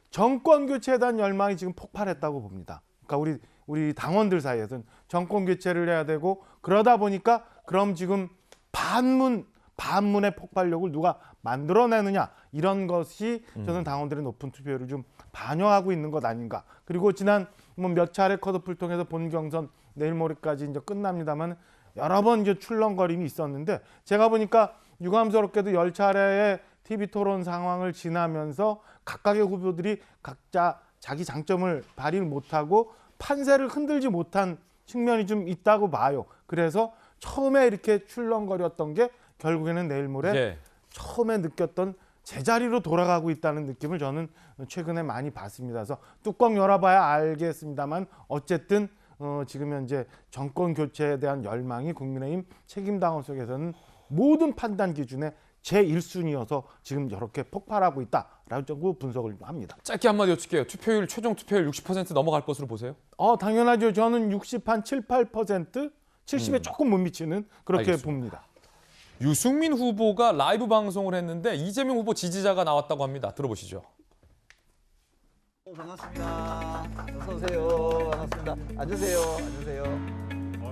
정권 교체에 대한 열망이 지금 폭발했다고 봅니다. 그러니까 우리 당원들 사이에서는 정권 교체를 해야 되고 그러다 보니까 그럼 지금 반문의 폭발력을 누가 만들어내느냐 이런 것이 저는 당원들의 높은 투표율을 좀 반영하고 있는 것 아닌가. 그리고 지난 몇 차례 컷오프를 통해서 본 경선 내일 모레까지 이제 끝납니다만 여러 번 이제 출렁거림이 있었는데 제가 보니까 유감스럽게도 10차례의 TV 토론 상황을 지나면서 각각의 후보들이 각자 자기 장점을 발휘를 못하고 판세를 흔들지 못한 측면이 좀 있다고 봐요. 그래서 처음에 이렇게 출렁거렸던 게 결국에는 내일 모레 처음에 느꼈던 제자리로 돌아가고 있다는 느낌을 저는 최근에 많이 받습니다. 그래서 뚜껑 열어봐야 알겠습니다만 어쨌든 지금 현재 정권 교체에 대한 열망이 국민의힘 책임당원 속에서는 모든 판단 기준에 제1순위여서 지금 이렇게 폭발하고 있다라고 분석을 합니다. 짧게 한마디 여쭐게요. 최종 투표율 60% 넘어갈 것으로 보세요? 당연하죠. 저는 60, 한 7, 8%, 70에 조금 못 미치는 그렇게 알겠습니다. 봅니다. 유승민 후보가 라이브 방송을 했는데 이재명 후보 지지자가 나왔다고 합니다. 들어보시죠. 반갑습니다. 어서 오세요. 반갑습니다. 앉으세요.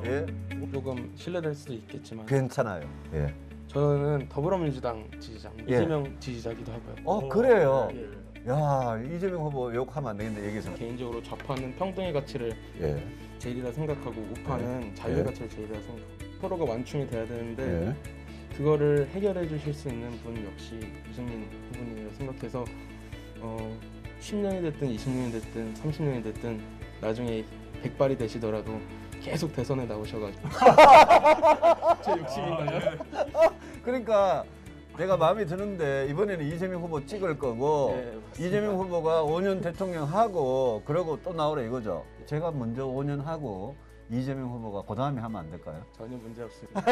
예. 조금 실례될 수도 있겠지만 괜찮아요. 예. 저는 더불어민주당 지지자입니다. 예. 이재명 지지자기도 하고요. 그래요. 예. 야, 이재명 후보 욕하면 안 되겠네, 얘기해서. 개인적으로 좌파는 평등의 가치를 예. 제일이라 생각하고 우파는 자유의 예. 가치를 제일이라 생각하고 서로가 완충이 돼야 되는데 예. 그거를 해결해 주실 수 있는 분 역시 유승민 후보님이라고 생각해서 10년이 됐든 20년이 됐든 30년이 됐든 나중에 백발이 되시더라도 계속 대선에 나오셔가지고 제 욕심인가요? 그러니까 내가 마음에 드는데 이번에는 이재명 후보 찍을 거고 네, 이재명 후보가 5년 대통령 하고 그러고 또 나오라 이거죠. 제가 먼저 5년 하고 이재명 후보가 그 다음에 하면 안 될까요? 전혀 문제 없습니다.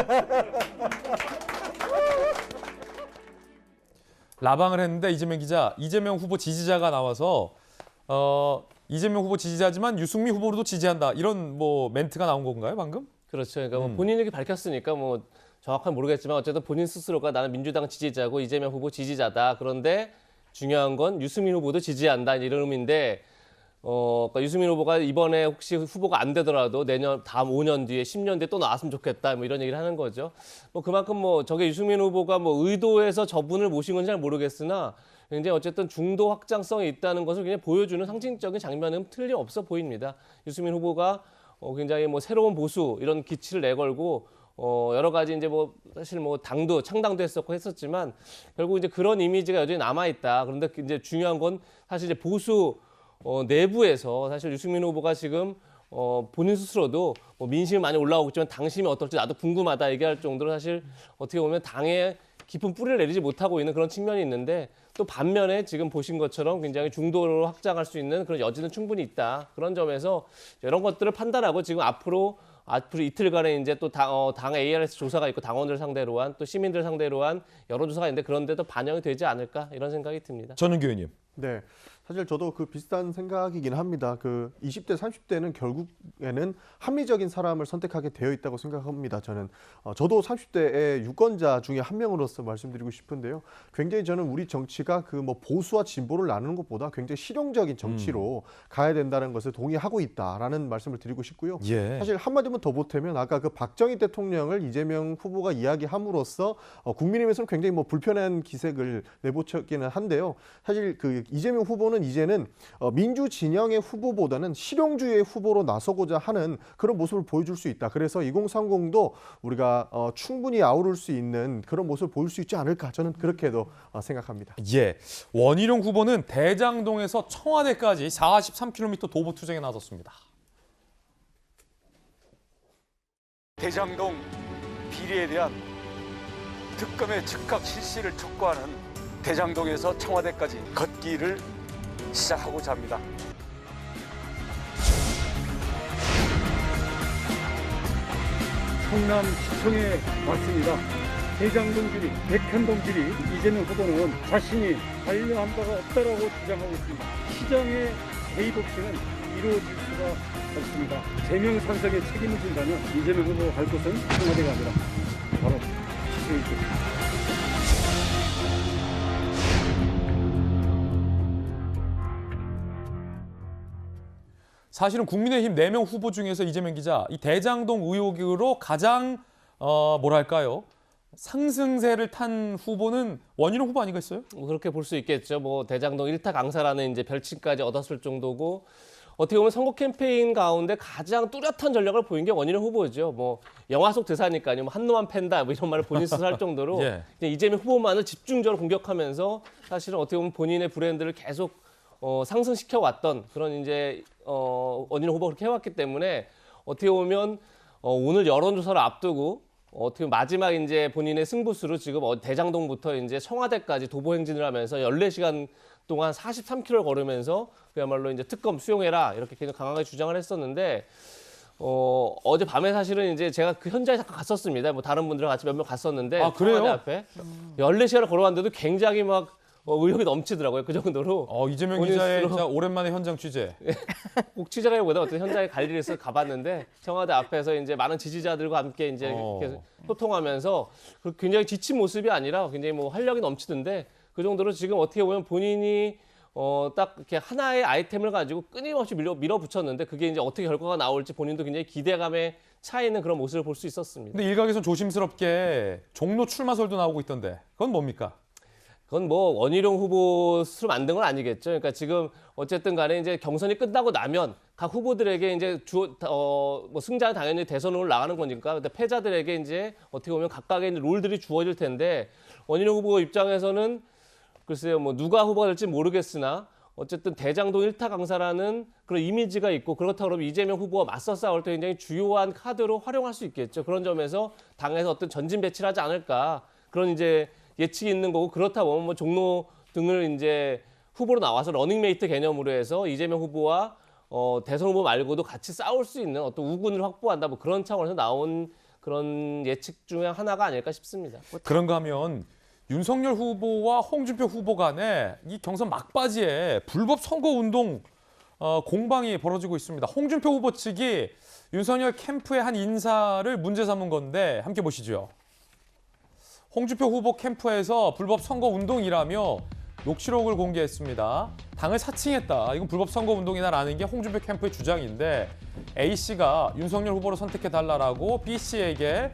라방을 했는데 이재명 기자, 이재명 후보 지지자가 나와서 이재명 후보 지지자지만 유승민 후보로도 지지한다. 이런 뭐 멘트가 나온 건가요, 방금? 그렇죠. 그러니까 뭐 본인에게 밝혔으니까 뭐 정확한 모르겠지만 어쨌든 본인 스스로가 나는 민주당 지지자고 이재명 후보 지지자다. 그런데 중요한 건 유승민 후보도 지지한다 이런 의미인데 그러니까 유승민 후보가 이번에 혹시 후보가 안 되더라도 내년 다음 5년 뒤에 10년 뒤에 또 나왔으면 좋겠다 뭐 이런 얘기를 하는 거죠. 뭐 그만큼 뭐 저게 유승민 후보가 뭐 의도해서 저분을 모신 건지 잘 모르겠으나 굉장히 어쨌든 중도 확장성이 있다는 것을 굉장히 보여주는 상징적인 장면은 틀림없어 보입니다. 유승민 후보가 굉장히 뭐 새로운 보수 이런 기치를 내걸고 여러 가지 이제 뭐 사실 뭐 당도 창당도 했었고 했었지만 결국 이제 그런 이미지가 여전히 남아 있다. 그런데 이제 중요한 건 사실 이제 보수 내부에서 사실 유승민 후보가 지금 본인 스스로도 뭐 민심이 많이 올라오고 있지만 당심이 어떨지 나도 궁금하다 얘기할 정도로 사실 어떻게 보면 당에 깊은 뿌리를 내리지 못하고 있는 그런 측면이 있는데 또 반면에 지금 보신 것처럼 굉장히 중도로 확장할 수 있는 그런 여지는 충분히 있다. 그런 점에서 이런 것들을 판단하고 지금 앞으로 이틀간에 이제 또 당 ARS 조사가 있고 당원들 상대로 한 또 시민들 상대로 한 여론조사가 있는데 그런데도 반영이 되지 않을까 이런 생각이 듭니다. 전은규 의원님. 네. 사실 저도 그 비슷한 생각이긴 합니다. 그 20대, 30대는 결국에는 합리적인 사람을 선택하게 되어 있다고 생각합니다. 저는 저도 30대의 유권자 중에 한 명으로서 말씀드리고 싶은데요. 굉장히 저는 우리 정치가 그 뭐 보수와 진보를 나누는 것보다 굉장히 실용적인 정치로 가야 된다는 것을 동의하고 있다라는 말씀을 드리고 싶고요. 예. 사실 한마디만 더 보태면 아까 그 박정희 대통령을 이재명 후보가 이야기함으로써 국민의힘에서는 굉장히 뭐 불편한 기색을 내보쳤기는 한데요. 사실 그 이재명 후보는 이제는 민주 진영의 후보보다는 실용주의의 후보로 나서고자 하는 그런 모습을 보여줄 수 있다. 그래서 2030도 우리가 충분히 아우를 수 있는 그런 모습을 보일 수 있지 않을까. 저는 그렇게도 생각합니다. 예, 원희룡 후보는 대장동에서 청와대까지 43km 도보 투쟁에 나섰습니다. 대장동 비리에 대한 특검의 즉각 실시를 촉구하는 대장동에서 청와대까지 걷기를 시작하고자 합니다. 성남 시청에 왔습니다. 대장동 비리, 백현동 비리, 이재명 후보는 자신이 관여한 바가 없다라고 주장하고 있습니다. 시장의 개입 없이는 이루어질 수가 없습니다. 제명 산성에 책임을 진다면 이재명 후보가 갈 곳은 청와대가 아니라 바로 시청일 것입니다. 사실은 국민의힘 4명 후보 중에서 이재명 기자, 이 대장동 의혹으로 가장 뭐랄까요? 상승세를 탄 후보는 원희룡 후보 아니겠어요? 뭐 그렇게 볼 수 있겠죠. 뭐 대장동 1타 강사라는 이제 별칭까지 얻었을 정도고 어떻게 보면 선거 캠페인 가운데 가장 뚜렷한 전략을 보인 게 원희룡 후보죠. 뭐 영화 속 대사니까요. 뭐 한 놈만 팬다 뭐 이런 말을 본인 스스로 할 정도로 예. 이재명 후보만을 집중적으로 공격하면서 사실은 어떻게 보면 본인의 브랜드를 계속 상승시켜 왔던 그런 이제 원희룡 후보가 그렇게 해왔기 때문에 어떻게 보면 오늘 여론조사를 앞두고 어떻게 보면 마지막 이제 본인의 승부수로 지금 대장동부터 이제 청와대까지 도보 행진을 하면서 14시간 동안 43km를 걸으면서 그야말로 이제 특검 수용해라 이렇게 굉장히 강하게 주장을 했었는데 어제 밤에 사실은 이제 제가 그 현장에 잠깐 갔었습니다. 뭐 다른 분들과 같이 몇 명 갔었는데 아, 그래요? 청와대 앞에 14시간을 걸어왔는데도 굉장히 막 의욕이 넘치더라고요. 그 정도로. 이재명 기자의 진짜 오랜만에 현장 취재. 꼭 취재라기보다 어떤 현장에 갈 일이 있어서 가봤는데 청와대 앞에서 이제 많은 지지자들과 함께 이제 계속 소통하면서 굉장히 지친 모습이 아니라 굉장히 뭐 활력이 넘치던데 그 정도로 지금 어떻게 보면 본인이 딱 이렇게 하나의 아이템을 가지고 끊임없이 밀어붙였는데 그게 이제 어떻게 결과가 나올지 본인도 굉장히 기대감에 차 있는 그런 모습을 볼 수 있었습니다. 근데 일각에선 조심스럽게 종로 출마설도 나오고 있던데 그건 뭡니까? 그건 뭐 원희룡 후보 스스로 만든 건 아니겠죠. 그러니까 지금 어쨌든 간에 이제 경선이 끝나고 나면 각 후보들에게 이제 뭐 승자는 당연히 대선으로 나가는 거니까 근데 패자들에게 이제 어떻게 보면 각각의 롤들이 주어질 텐데 원희룡 후보 입장에서는 글쎄요 뭐 누가 후보가 될지 모르겠으나 어쨌든 대장동 1타 강사라는 그런 이미지가 있고 그렇다고 그러면 이재명 후보와 맞서 싸울 때 굉장히 주요한 카드로 활용할 수 있겠죠. 그런 점에서 당에서 어떤 전진 배치를 하지 않을까 그런 이제 예측이 있는 거고 그렇다고 보면 뭐 종로 등을 이제 후보로 나와서 러닝메이트 개념으로 해서 이재명 후보와 대선 후보 말고도 같이 싸울 수 있는 어떤 우군을 확보한다 뭐 그런 차원에서 나온 그런 예측 중에 하나가 아닐까 싶습니다. 그런가 하면 윤석열 후보와 홍준표 후보 간에 이 경선 막바지에 불법 선거운동 공방이 벌어지고 있습니다. 홍준표 후보 측이 윤석열 캠프의 한 인사를 문제 삼은 건데 함께 보시죠. 홍준표 후보 캠프에서 불법 선거운동이라며 녹취록을 공개했습니다. 당을 사칭했다. 이건 불법 선거운동이다라는 게 홍준표 캠프의 주장인데 A씨가 윤석열 후보를 선택해달라고 B씨에게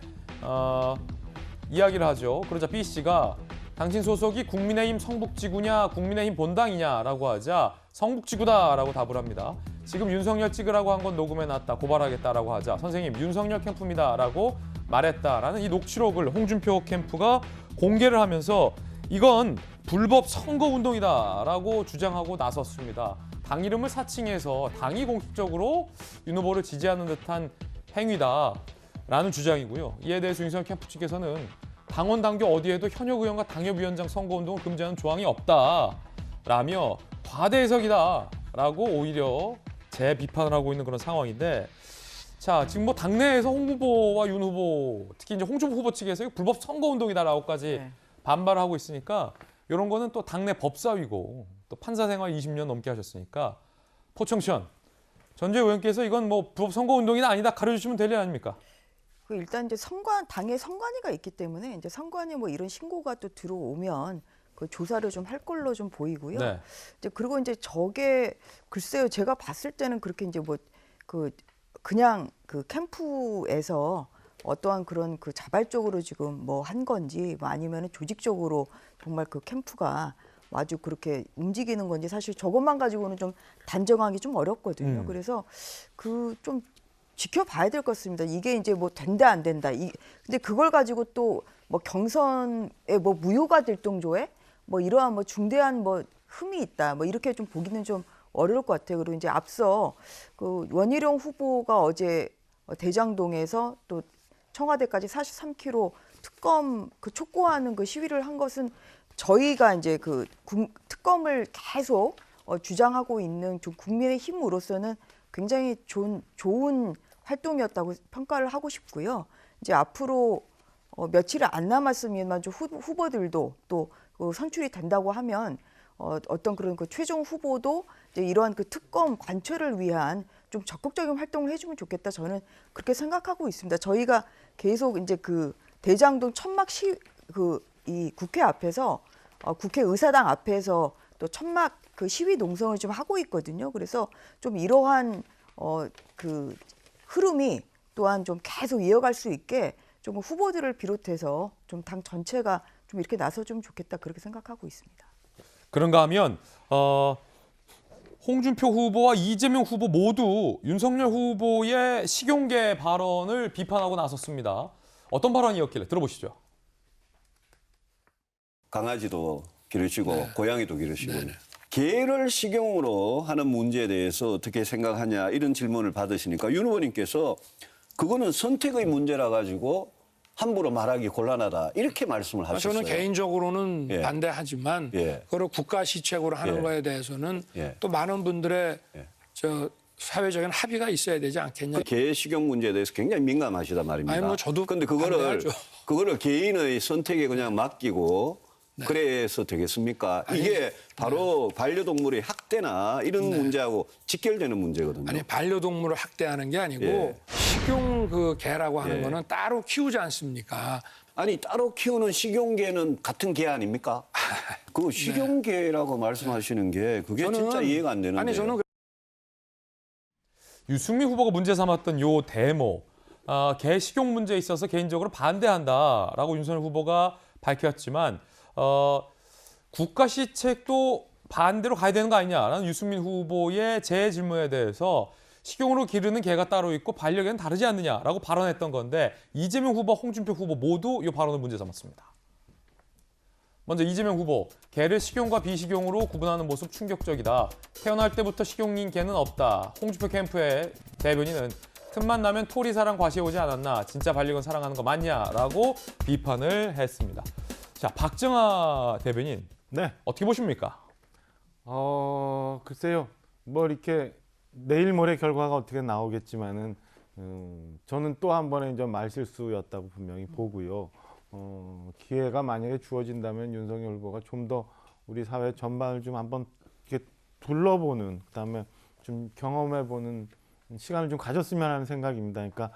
이야기를 하죠. 그러자 B씨가 당신 소속이 국민의힘 성북지구냐 국민의힘 본당이냐라고 하자 성북지구다라고 답을 합니다. 지금 윤석열 찍으라고 한 건 녹음해놨다. 고발하겠다라고 하자 선생님 윤석열 캠프입니다라고 말했다라는 이 녹취록을 홍준표 캠프가 공개를 하면서 이건 불법 선거운동이다라고 주장하고 나섰습니다. 당 이름을 사칭해서 당이 공식적으로 윤 후보를 지지하는 듯한 행위다라는 주장이고요. 이에 대해서 윤석열 캠프 측에서는 당원 당규 어디에도 현역 의원과 당협위원장 선거운동을 금지하는 조항이 없다라며 과대 해석이다라고 오히려 재비판을 하고 있는 그런 상황인데 자, 지금 뭐 당내에서 홍 후보와 윤 후보, 특히 이제 홍준표 후보 측에서 불법 선거운동이다라고까지 반발을 하고 있으니까 이런 거는 또 당내 법사위고 또 판사 생활 20년 넘게 하셨으니까 포청천 전주의 의원께서 이건 뭐 불법 선거운동이나 아니다 가려주시면 될 일 아닙니까? 일단 이제 당의 선관위가 있기 때문에 이제 선관위 뭐 이런 신고가 또 들어오면 그 조사를 좀 할 걸로 좀 보이고요. 네. 이제 그리고 이제 저게 글쎄요, 제가 봤을 때는 그렇게 이제 뭐 그냥 그 캠프에서 어떠한 그런 그 자발적으로 지금 뭐 한 건지 뭐 아니면은 조직적으로 정말 그 캠프가 아주 그렇게 움직이는 건지 사실 저것만 가지고는 좀 단정하기 좀 어렵거든요. 그래서 그 좀 지켜봐야 될 것 같습니다. 이게 이제 뭐 된다 안 된다. 근데 그걸 가지고 또 뭐 경선에 뭐 무효가 될 정도의 뭐 이러한 뭐 중대한 뭐 흠이 있다. 뭐 이렇게 좀 보기는 좀 어려울 것 같아요. 그리고 이제 앞서 그 원희룡 후보가 어제 대장동에서 또 청와대까지 43km 특검 그 촉구하는 그 시위를 한 것은 저희가 이제 그 특검을 계속 주장하고 있는 국민의 힘으로서는 굉장히 좋은 활동이었다고 평가를 하고 싶고요. 이제 앞으로 며칠이 안 남았으면 좀 후보들도 또 선출이 된다고 하면 어떤 그런 그 최종 후보도 이제 이러한 그 특검 관철을 위한 좀 적극적인 활동을 해주면 좋겠다. 저는 그렇게 생각하고 있습니다. 저희가 계속 이제 그 대장동 천막 이 국회 앞에서 국회의사당 앞에서 또 천막 그 시위 농성을 좀 하고 있거든요. 그래서 좀 이러한 그 흐름이 또한 좀 계속 이어갈 수 있게 좀 후보들을 비롯해서 좀 당 전체가 좀 이렇게 나서주면 좋겠다 그렇게 생각하고 있습니다. 그런가 하면 홍준표 후보와 이재명 후보 모두 윤석열 후보의 식용계 발언을 비판하고 나섰습니다. 어떤 발언이었길래 들어보시죠. 강아지도 기르시고 고양이도 기르시고 개를 식용으로 하는 문제에 대해서 어떻게 생각하냐 이런 질문을 받으시니까 윤 후보님께서 그거는 선택의 문제라 가지고 함부로 말하기 곤란하다 이렇게 말씀을 하셨어요. 저는 개인적으로는 반대하지만 그걸 국가 시책으로 하는 거에 대해서는 또 많은 분들의 사회적인 합의가 있어야 되지 않겠냐. 개 식용 문제에 대해서 굉장히 민감하시다 말입니다. 아니 뭐 저도 근데 그거를 개인의 선택에 그냥 맡기고 그래서 되겠습니까? 이게 바로 반려동물의 학대나 이런 문제하고 직결되는 문제거든요. 아니 반려동물을 학대하는 게 아니고 식용 그 개라고 하는 예. 거는 따로 키우지 않습니까? 아니 따로 키우는 식용개는 같은 개 아닙니까? 그 식용개라고 말씀하시는 게 그게 진짜 이해가 안 되는데. 아니 저는 유승민 후보가 문제 삼았던 요 데모, 개 식용 문제에 있어서 개인적으로 반대한다라고 윤석열 후보가 밝혔지만 국가 시책도 반대로 가야 되는 거 아니냐라는 유승민 후보의 제 질문에 대해서 식용으로 기르는 개가 따로 있고 반려개는 다르지 않느냐라고 발언했던 건데 이재명 후보, 홍준표 후보 모두 이 발언을 문제 삼았습니다. 먼저 이재명 후보, 개를 식용과 비식용으로 구분하는 모습 충격적이다. 태어날 때부터 식용인 개는 없다. 홍준표 캠프의 대변인은 틈만 나면 토리사랑 과시해 오지 않았나. 진짜 반려견 사랑하는 거 맞냐라고 비판을 했습니다. 자, 박정아 대변인, 네. 어떻게 보십니까? 글쎄요. 뭐 이렇게 내일 모레 결과가 어떻게 나오겠지만은 저는 또 한 번의 좀 말실수였다고 분명히 보고요. 기회가 만약에 주어진다면 윤석열 후보가 좀 더 우리 사회 전반을 좀 한번 이렇게 둘러보는, 그다음에 좀 경험해보는 시간을 좀 가졌으면 하는 생각입니다. 그러니까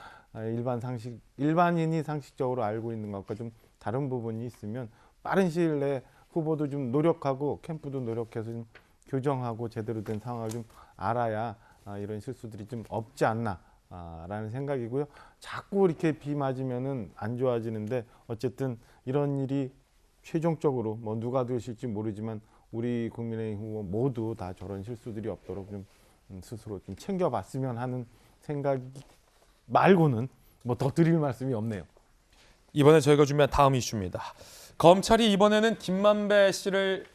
일반인이 상식적으로 알고 있는 것과 좀 다른 부분이 있으면 빠른 시일 내에 후보도 좀 노력하고 캠프도 노력해서 좀 교정하고 제대로 된 상황을 좀 알아야 이런 실수들이 좀 없지 않나. 라는 생각이고요. 자꾸 이렇게 비 맞으면은 안 좋아지는데 어쨌든 이런 일이 최종적으로 뭐 누가 되실지 모르지만 우리 국민의힘 후보 모두 다 저런 실수들이 없도록 좀 스스로 좀 챙겨봤으면 하는 생각 말고는 뭐 더 드릴 말씀이 없네요. 이번에 저희가 준비한 다음 이슈입니다. 검찰이 이번에는 김만배 씨를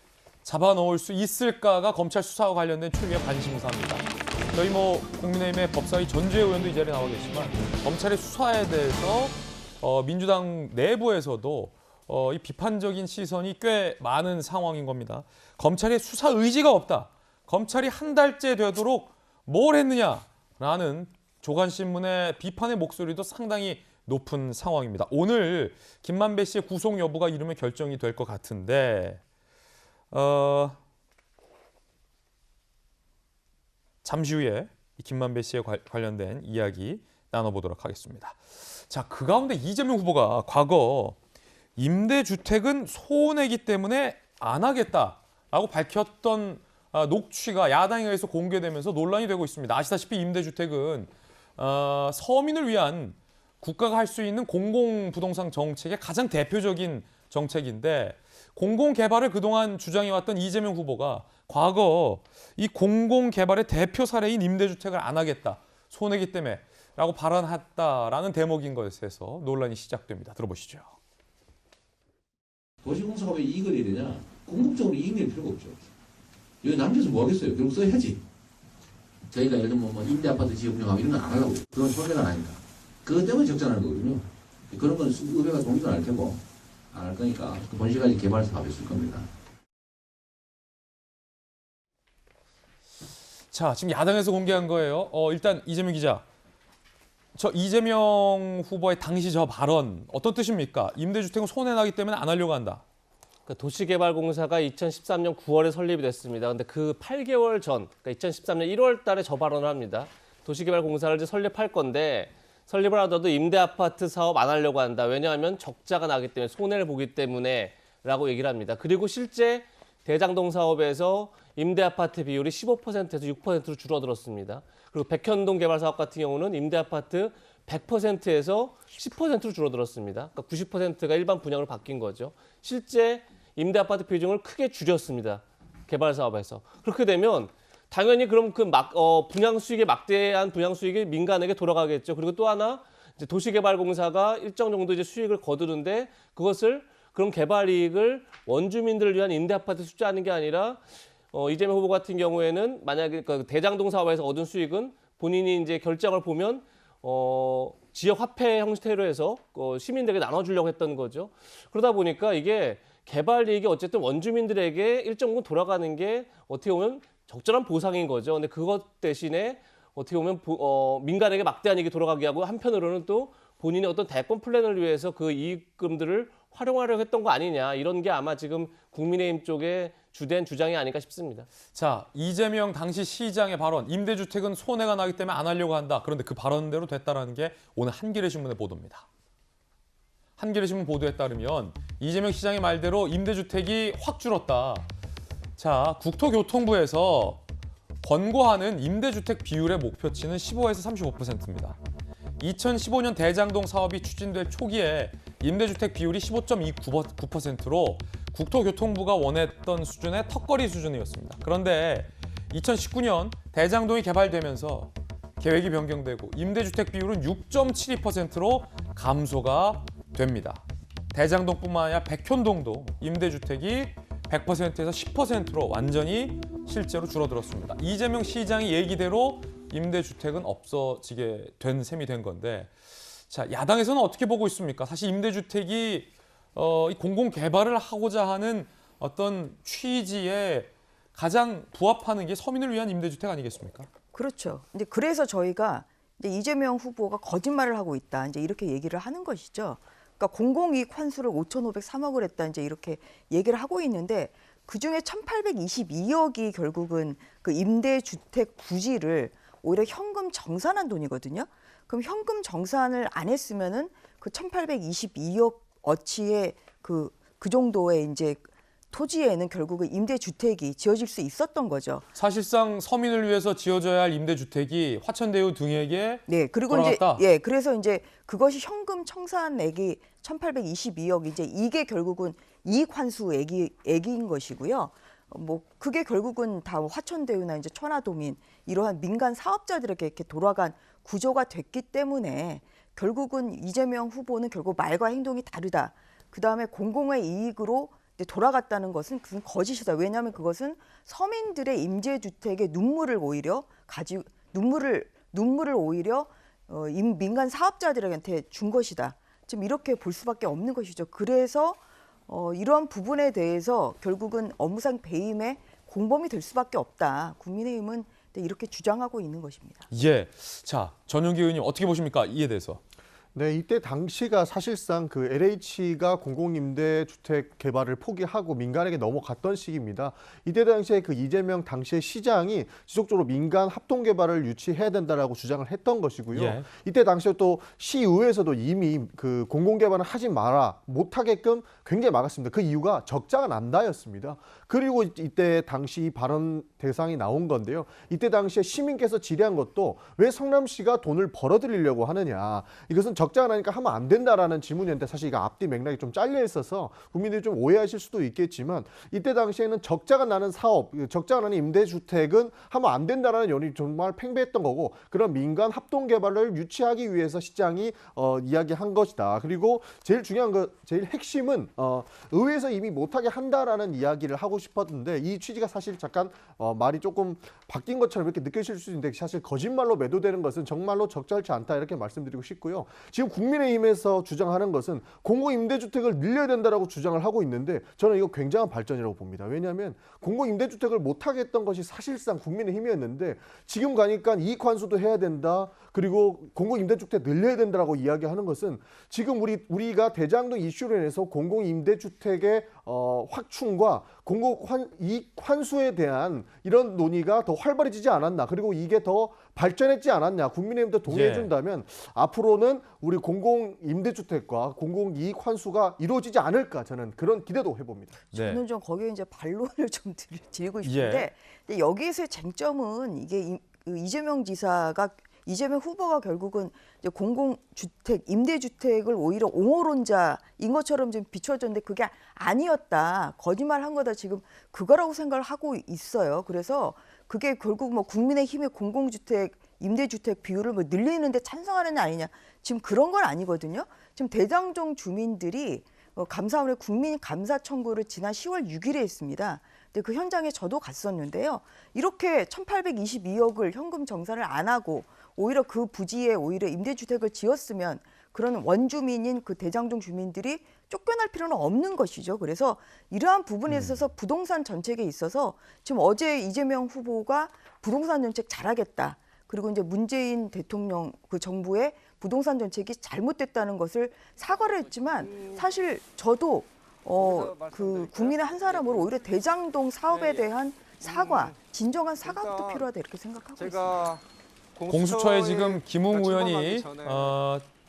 잡아놓을 수 있을까가 검찰 수사와 관련된 초유의 관심사입니다. 저희 국민의힘의 법사위 전주혜 의원도 이 자리에 나와 계시지만 검찰의 수사에 대해서 민주당 내부에서도 이 비판적인 시선이 꽤 많은 상황인 겁니다. 검찰의 수사 의지가 없다. 검찰이 한 달째 되도록 뭘 했느냐라는 조간신문의 비판의 목소리도 상당히 높은 상황입니다. 오늘 김만배 씨의 구속 여부가 이르면 결정이 될 것 같은데 잠시 후에 이 김만배 씨에 관련된 이야기 나눠보도록 하겠습니다. 자, 그 가운데 이재명 후보가 과거 임대주택은 손해이기 때문에 안 하겠다라고 밝혔던 녹취가 야당에 의해서 공개되면서 논란이 되고 있습니다. 아시다시피 임대주택은 서민을 위한 국가가 할 수 있는 공공부동산 정책의 가장 대표적인 정책인데 공공개발을 그동안 주장해왔던 이재명 후보가 과거 이 공공개발의 대표 사례인 임대주택을 안 하겠다, 손해기 때문에 라고 발언했다라는 대목인 것에서 논란이 시작됩니다. 들어보시죠. 도시공사가 왜 이익을 내야 되냐? 궁극적으로 이익 낼 필요가 없죠. 여기 남겨서 뭐 하겠어요? 결국 써야지. 저희가 예를 들면 임대아파트 지역운영하고 이런 건 안 하려고. 그건 손해가 나니까. 그것 때문에 적자나는 거거든요. 그런 건 의회가 동의도 안 할 테고 안 할 거니까 본시까지 개발 사업에 쓸 겁니다. 자, 지금 야당에서 공개한 거예요. 일단 이재명 기자, 저 이재명 후보의 당시 저 발언 어떤 뜻입니까? 임대주택은 손해나기 때문에 안 하려고 한다. 그러니까 도시개발공사가 2013년 9월에 설립이 됐습니다. 근데 그 8개월 전, 그러니까 2013년 1월 달에 저 발언을 합니다. 도시개발공사를 이제 설립할 건데 설립을 하더라도 임대아파트 사업 안 하려고 한다. 왜냐하면 적자가 나기 때문에 손해를 보기 때문에 라고 얘기를 합니다. 그리고 실제 대장동 사업에서 임대아파트 비율이 15%에서 6%로 줄어들었습니다. 그리고 백현동 개발 사업 같은 경우는 임대아파트 100%에서 10%로 줄어들었습니다. 그러니까 90%가 일반 분양으로 바뀐 거죠. 실제 임대아파트 비중을 크게 줄였습니다. 개발 사업에서. 그렇게 되면 당연히 그럼 분양 수익의 막대한 분양 수익이 민간에게 돌아가겠죠. 그리고 또 하나 이제 도시개발공사가 일정 정도 이제 수익을 거두는데 그럼 개발 이익을 원주민들을 위한 임대아파트 투자하는 게 아니라 이재명 후보 같은 경우에는 만약에 대장동 사업에서 얻은 수익은 본인이 이제 결정을 보면 지역 화폐 형태로 해서 시민들에게 나눠주려고 했던 거죠. 그러다 보니까 이게 개발 이익이 어쨌든 원주민들에게 일정 부분 돌아가는 게 어떻게 보면 적절한 보상인 거죠. 근데 그것 대신에 어떻게 보면 민간에게 막대한 이익이 돌아가게 하고 한편으로는 또 본인의 어떤 대권 플랜을 위해서 그 이익금들을 활용하려고 했던 거 아니냐. 이런 게 아마 지금 국민의힘 쪽에 주된 주장이 아닐까 싶습니다. 자, 이재명 당시 시장의 발언, 임대주택은 손해가 나기 때문에 안 하려고 한다. 그런데 그 발언대로 됐다라는 게 오늘 한겨레신문의 보도입니다. 한겨레신문 보도에 따르면 이재명 시장의 말대로 임대주택이 확 줄었다. 자, 국토교통부에서 권고하는 임대주택 비율의 목표치는 15에서 35%입니다. 2015년 대장동 사업이 추진될 초기에 임대주택 비율이 15.29%로 국토교통부가 원했던 수준의 턱걸이 수준이었습니다. 그런데 2019년 대장동이 개발되면서 계획이 변경되고 임대주택 비율은 6.72%로 감소가 됩니다. 대장동뿐만 아니라 백현동도 임대주택이 100%에서 10%로 완전히 실제로 줄어들었습니다. 이재명 시장의 얘기대로 임대주택은 없어지게 된 셈이 된 건데, 자, 야당에서는 어떻게 보고 있습니까? 사실 임대주택이 이 공공개발을 하고자 하는 어떤 취지에 가장 부합하는 게 서민을 위한 임대주택 아니겠습니까? 그렇죠. 이제 그래서 저희가 이제 이재명 후보가 거짓말을 하고 있다. 이제 이렇게 얘기를 하는 것이죠. 그러니까 공공이익 환수를 5,503억을 했다. 이제 이렇게 얘기를 하고 있는데 그 중에 1,822억이 결국은 그 임대주택 부지를 오히려 현금 정산한 돈이거든요. 그럼 현금 정산을 안 했으면은 그 1,822억 어치의 그 정도의 이제 토지에는 결국은 임대주택이 지어질 수 있었던 거죠. 사실상 서민을 위해서 지어져야 할 임대주택이 화천대유 등에게 네, 그리고 돌아갔다. 이제 그래서 이제 그것이 현금 청산액이 1,822억 이제 이게 결국은 이익 환수 액인 것이고요. 뭐 그게 결국은 다 화천대유나 이제 천화동인 이러한 민간 사업자들에게 이렇게 돌아간 구조가 됐기 때문에 결국은 이재명 후보는 결국 말과 행동이 다르다. 그다음에 공공의 이익으로 돌아갔다는 것은 그건 거짓이다. 왜냐하면 그것은 서민들의 임대주택의 눈물을 오히려 민간 사업자들한테 준 것이다. 지금 이렇게 볼 수밖에 없는 것이죠. 그래서 이러한 부분에 대해서 결국은 업무상 배임의 공범이 될 수밖에 없다. 국민의힘은 이렇게 주장하고 있는 것입니다. 예, 자 전용기 의원님 어떻게 보십니까? 이에 대해서. 네, 이때 당시가 사실상 그 LH가 공공임대주택 개발을 포기하고 민간에게 넘어갔던 시기입니다. 이때 당시에 그 이재명 당시의 시장이 지속적으로 민간 합동개발을 유치해야 된다라고 주장을 했던 것이고요. 예. 이때 당시에 또 시의회에서도 이미 그 공공개발을 하지 마라, 못하게끔 굉장히 막았습니다. 그 이유가 적자가 난다였습니다. 그리고 이때 당시 발언 대상이 나온 건데요. 이때 당시에 시민께서 질의한 것도 왜 성남시가 돈을 벌어들이려고 하느냐. 이것은 적자가 나니까 하면 안 된다라는 질문이었는데 사실 이거 앞뒤 맥락이 좀 잘려 있어서 국민들이 좀 오해하실 수도 있겠지만 이때 당시에는 적자가 나는 사업, 적자가 나는 임대주택은 하면 안 된다라는 연이 정말 팽배했던 거고 그런 민간 합동개발을 유치하기 위해서 시장이 이야기한 것이다. 그리고 제일 중요한 거, 제일 핵심은 의회에서 이미 못하게 한다라는 이야기를 하고 싶었는데 이 취지가 사실 잠깐 말이 조금 바뀐 것처럼 이렇게 느껴질 수 있는데 사실 거짓말로 매도되는 것은 정말로 적절치 않다 이렇게 말씀드리고 싶고요. 지금 국민의힘에서 주장하는 것은 공공임대주택을 늘려야 된다라고 주장을 하고 있는데 저는 이거 굉장한 발전이라고 봅니다. 왜냐하면 공공임대주택을 못하게 했던 것이 사실상 국민의힘이었는데 지금 가니까 이익환수도 해야 된다. 그리고 공공임대주택 늘려야 된다라고 이야기하는 것은 지금 우리가 대장동 이슈로 인해서 공공임대주택의 확충과 이익 환수에 대한 이런 논의가 더 활발해지지 않았나. 그리고 이게 더 발전했지 않았냐. 국민의힘도 동의해 준다면 앞으로는 우리 공공임대주택과 공공이익 환수가 이루어지지 않을까 저는 그런 기대도 해봅니다. 저는 좀 거기에 이제 반론을 좀 드리고 싶은데 여기에서의 쟁점은 이게 이재명 후보가 결국은 이제 공공주택, 임대주택을 오히려 옹호론자인 것처럼 좀 비춰졌는데 그게 아니었다. 거짓말한 거다. 지금 그거라고 생각을 하고 있어요. 그래서 그게 결국 뭐 국민의힘의 공공주택, 임대주택 비율을 뭐 늘리는데 찬성하는 애 아니냐. 지금 그런 건 아니거든요. 지금 대장동 주민들이 감사원에 국민 감사 청구를 지난 10월 6일에 했습니다. 근데 그 현장에 저도 갔었는데요. 이렇게 1,822억을 현금 정산을 안 하고 오히려 그 부지에 오히려 임대주택을 지었으면 그런 원주민인 그 대장동 주민들이 쫓겨날 필요는 없는 것이죠. 그래서 이러한 부분에 있어서 부동산 정책에 있어서 지금 어제 이재명 후보가 부동산 정책 잘하겠다. 그리고 이제 문재인 대통령 그 정부의 부동산 정책이 잘못됐다는 것을 사과를 했지만 사실 저도 그 국민의 한 사람으로 오히려 대장동 사업에 대한 사과, 진정한 사과도 필요하다 이렇게 생각하고 있습니다. 공수처에 지금 김웅 의원이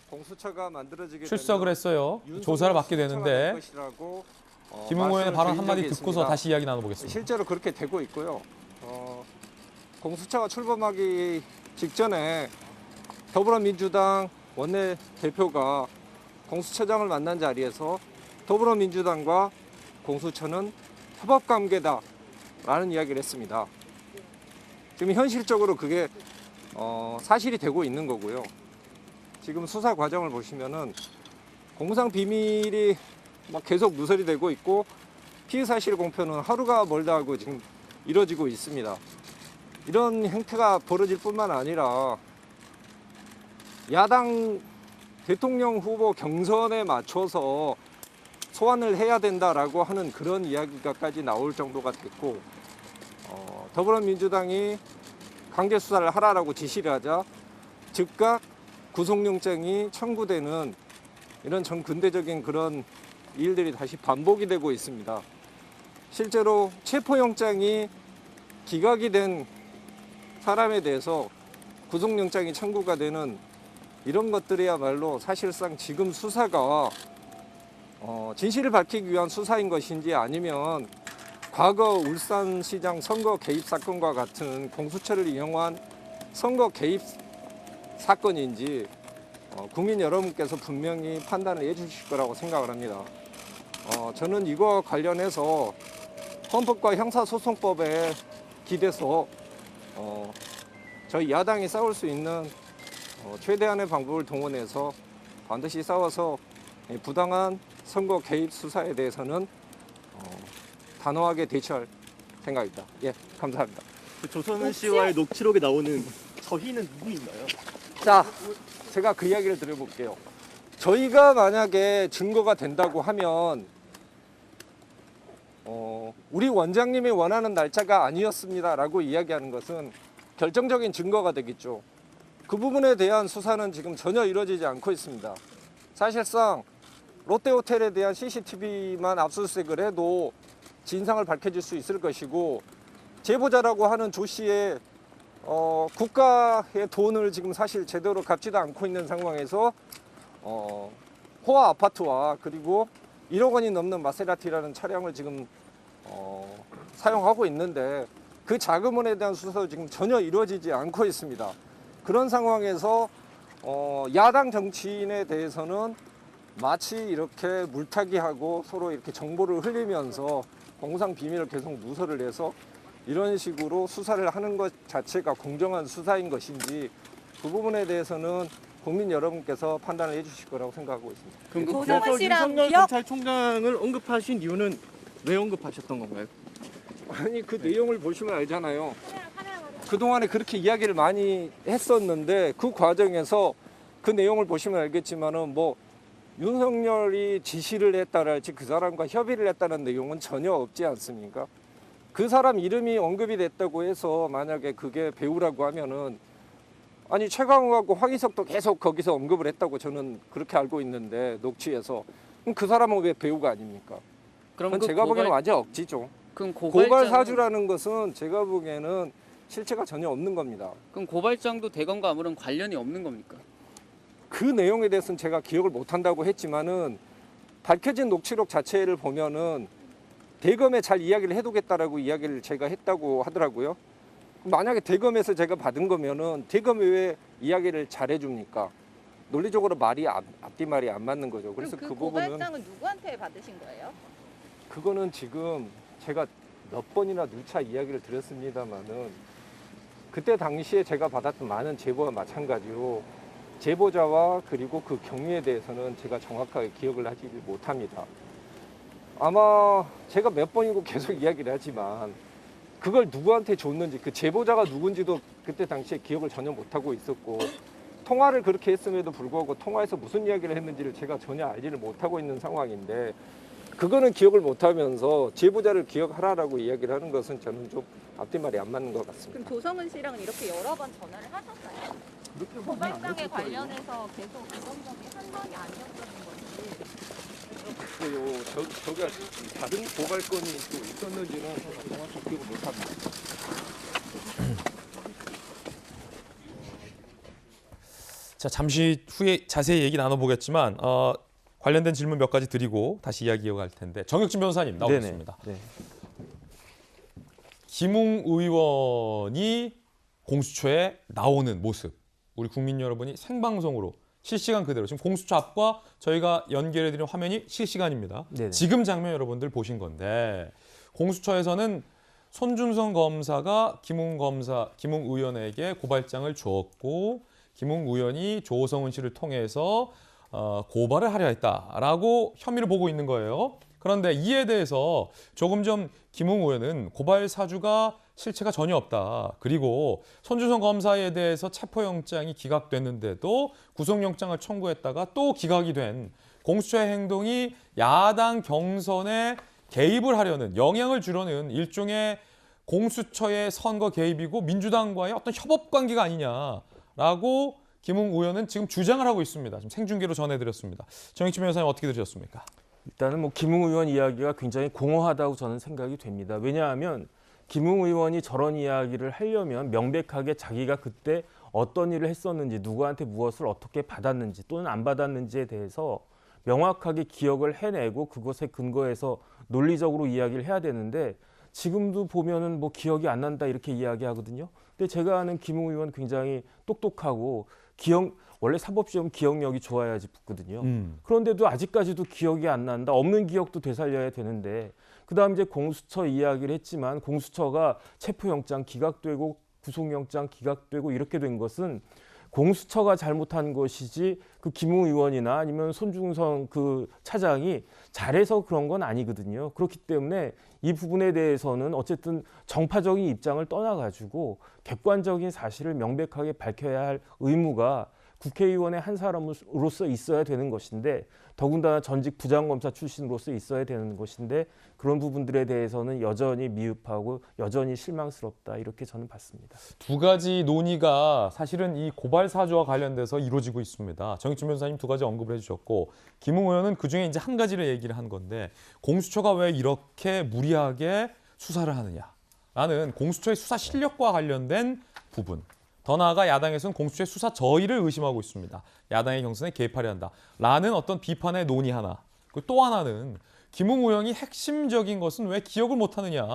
공수처가 만들어지게 출석을 했어요. 조사를 받게 되는데 김웅 의원의 발언 한마디 듣고서 다시 이야기 나눠보겠습니다. 실제로 그렇게 되고 있고요. 공수처가 출범하기 직전에 더불어민주당 원내대표가 공수처장을 만난 자리에서 더불어민주당과 공수처는 협업관계다라는 이야기를 했습니다. 지금 현실적으로 그게 사실이 되고 있는 거고요. 지금 수사 과정을 보시면은 공무상 비밀이 막 계속 누설이 되고 있고 피의 사실 공표는 하루가 멀다 하고 지금 이루어지고 있습니다. 이런 행태가 벌어질 뿐만 아니라 야당 대통령 후보 경선에 맞춰서 소환을 해야 된다라고 하는 그런 이야기가까지 나올 정도가 됐고 더불어민주당이 강제 수사를 하라라고 지시를 하자 즉각 구속영장이 청구되는 이런 전근대적인 그런 일들이 다시 반복이 되고 있습니다. 실제로 체포영장이 기각이 된 사람에 대해서 구속영장이 청구가 되는 이런 것들이야말로 사실상 지금 수사가 진실을 밝히기 위한 수사인 것인지 아니면 과거 울산시장 선거 개입 사건과 같은 공수처를 이용한 선거 개입 사건인지 국민 여러분께서 분명히 판단을 해주실 거라고 생각을 합니다. 저는 이거 관련해서 헌법과 형사소송법에 기대서 저희 야당이 싸울 수 있는 최대한의 방법을 동원해서 반드시 싸워서 부당한 선거 개입 수사에 대해서는 단호하게 대처할 생각입니다. 예, 감사합니다. 조성은 씨와의 녹취록에 나오는 저희는 누구인가요? 자, 제가 그 이야기를 드려볼게요. 저희가 만약에 증거가 된다고 하면 우리 원장님이 원하는 날짜가 아니었습니다라고 이야기하는 것은 결정적인 증거가 되겠죠. 그 부분에 대한 수사는 지금 전혀 이루어지지 않고 있습니다. 사실상 롯데호텔에 대한 CCTV만 압수수색을 해도 진상을 밝혀질 수 있을 것이고 제보자라고 하는 조 씨의 국가의 돈을 지금 사실 제대로 갚지도 않고 있는 상황에서 호화 아파트와 그리고 1억 원이 넘는 마세라티라는 차량을 지금 사용하고 있는데 그 자금원에 대한 수사도 지금 전혀 이루어지지 않고 있습니다. 그런 상황에서 야당 정치인에 대해서는 마치 이렇게 물타기하고 서로 이렇게 정보를 흘리면서 공상 비밀을 계속 누설을 해서 이런 식으로 수사를 하는 것 자체가 공정한 수사인 것인지 그 부분에 대해서는 국민 여러분께서 판단을 해주실 거라고 생각하고 있습니다. 그럼 그래서 윤석열 검찰총장을 언급하신 이유는 왜 언급하셨던 건가요? 아니 그 내용을 보시면 알잖아요. 그동안에 그렇게 이야기를 많이 했었는데 그 과정에서 그 내용을 보시면 알겠지만은 뭐 윤석열이 지시를 했다랄지 그 사람과 협의를 했다는 내용은 전혀 없지 않습니까? 그 사람 이름이 언급이 됐다고 해서 만약에 그게 배우라고 하면은 아니 최강욱하고 황희석도 계속 거기서 언급을 했다고 저는 그렇게 알고 있는데 녹취에서 그럼 그 사람은 왜 배우가 아닙니까? 그럼 제가 보기에는 완전 억지죠. 그럼 고발 사주라는 것은 제가 보기에는 실체가 전혀 없는 겁니다. 그럼 고발장도 대검과 아무런 관련이 없는 겁니까? 그 내용에 대해서는 제가 기억을 못한다고 했지만은 밝혀진 녹취록 자체를 보면은 대검에 잘 이야기를 해두겠다라고 이야기를 제가 했다고 하더라고요. 만약에 대검에서 제가 받은 거면은 대검이 왜 이야기를 잘 해줍니까? 논리적으로 말이 앞뒤 말이 안 맞는 거죠. 그래서 그 부분은 고발장은 누구한테 받으신 거예요? 그거는 지금 제가 몇 번이나 누차 이야기를 드렸습니다만은 그때 당시에 제가 받았던 많은 제보와 마찬가지로 제보자와 그리고 그 경위에 대해서는 제가 정확하게 기억을 하지 못합니다. 아마 제가 몇 번이고 계속 이야기를 하지만 그걸 누구한테 줬는지 그 제보자가 누군지도 그때 당시에 기억을 전혀 못하고 있었고 통화를 그렇게 했음에도 불구하고 통화에서 무슨 이야기를 했는지를 제가 전혀 알지를 못하고 있는 상황인데 그거는 기억을 못하면서 제보자를 기억하라라고 이야기를 하는 것은 저는 좀 앞뒤 말이 안 맞는 것 같습니다. 그럼 조성은 씨랑은 이렇게 여러 번 전화를 하셨어요? 고발장에 관련해서 계속 이런점이 한 번이 아니었다는 건지. 저가 다른 고발건이 또 있었는지는 정확히 기억을 못합니다. 자, 잠시 후에 자세히 얘기 나눠보겠지만 관련된 질문 몇 가지 드리고 다시 이야기 이어갈 텐데 정혁진 변호사님 나오셨습니다. 네네. 네. 김웅 의원이 공수처에 나오는 모습 우리 국민 여러분이 생방송으로 실시간 그대로 지금 공수처 앞과 저희가 연결해드린 화면이 실시간입니다. 네네. 지금 장면 여러분들 보신 건데 공수처에서는 손준성 검사가 김웅 의원에게 고발장을 주었고 김웅 의원이 조성은 씨를 통해서 고발을 하려 했다라고 혐의를 보고 있는 거예요. 그런데 이에 대해서 조금 전 김웅 의원은 고발 사주가 실체가 전혀 없다. 그리고 손준성 검사에 대해서 체포영장이 기각됐는데도 구속영장을 청구했다가 또 기각이 된 공수처의 행동이 야당 경선에 개입을 하려는 영향을 주려는 일종의 공수처의 선거 개입이고 민주당과의 어떤 협업 관계가 아니냐라고 김웅 의원은 지금 주장을 하고 있습니다. 지금 생중계로 전해드렸습니다. 정익진 변호사님 어떻게 들으셨습니까? 일단은 뭐 김웅 의원 이야기가 굉장히 공허하다고 저는 생각이 됩니다. 왜냐하면 김웅 의원이 저런 이야기를 하려면 명백하게 자기가 그때 어떤 일을 했었는지 누구한테 무엇을 어떻게 받았는지 또는 안 받았는지에 대해서 명확하게 기억을 해내고 그것에 근거해서 논리적으로 이야기를 해야 되는데 지금도 보면은 뭐 기억이 안 난다 이렇게 이야기하거든요. 근데 제가 아는 김웅 의원 굉장히 똑똑하고 원래 사법시험 기억력이 좋아야지 붙거든요. 그런데도 아직까지도 기억이 안 난다. 없는 기억도 되살려야 되는데 그다음 이제 공수처 이야기를 했지만 공수처가 체포영장 기각되고 구속영장 기각되고 이렇게 된 것은 공수처가 잘못한 것이지 그 김웅 의원이나 아니면 손준성 그 차장이 잘해서 그런 건 아니거든요. 그렇기 때문에 이 부분에 대해서는 어쨌든 정파적인 입장을 떠나가지고 객관적인 사실을 명백하게 밝혀야 할 의무가 국회의원의 한 사람으로서 있어야 되는 것인데 더군다나 전직 부장검사 출신으로서 있어야 되는 것인데 그런 부분들에 대해서는 여전히 미흡하고 여전히 실망스럽다 이렇게 저는 봤습니다. 두 가지 논의가 사실은 이 고발 사주와 관련돼서 이루어지고 있습니다. 정익진 변호사님 두 가지 언급을 해주셨고 김웅 의원은 그중에 이제 한 가지를 얘기를 한 건데 공수처가 왜 이렇게 무리하게 수사를 하느냐라는 공수처의 수사 실력과 관련된 부분. 더 나아가 야당에서는 공수처의 수사 저의를 의심하고 있습니다. 야당의 경선에 개입하려 한다라는 어떤 비판의 논의 하나. 그리고 또 하나는 김웅 의원이 핵심적인 것은 왜 기억을 못하느냐.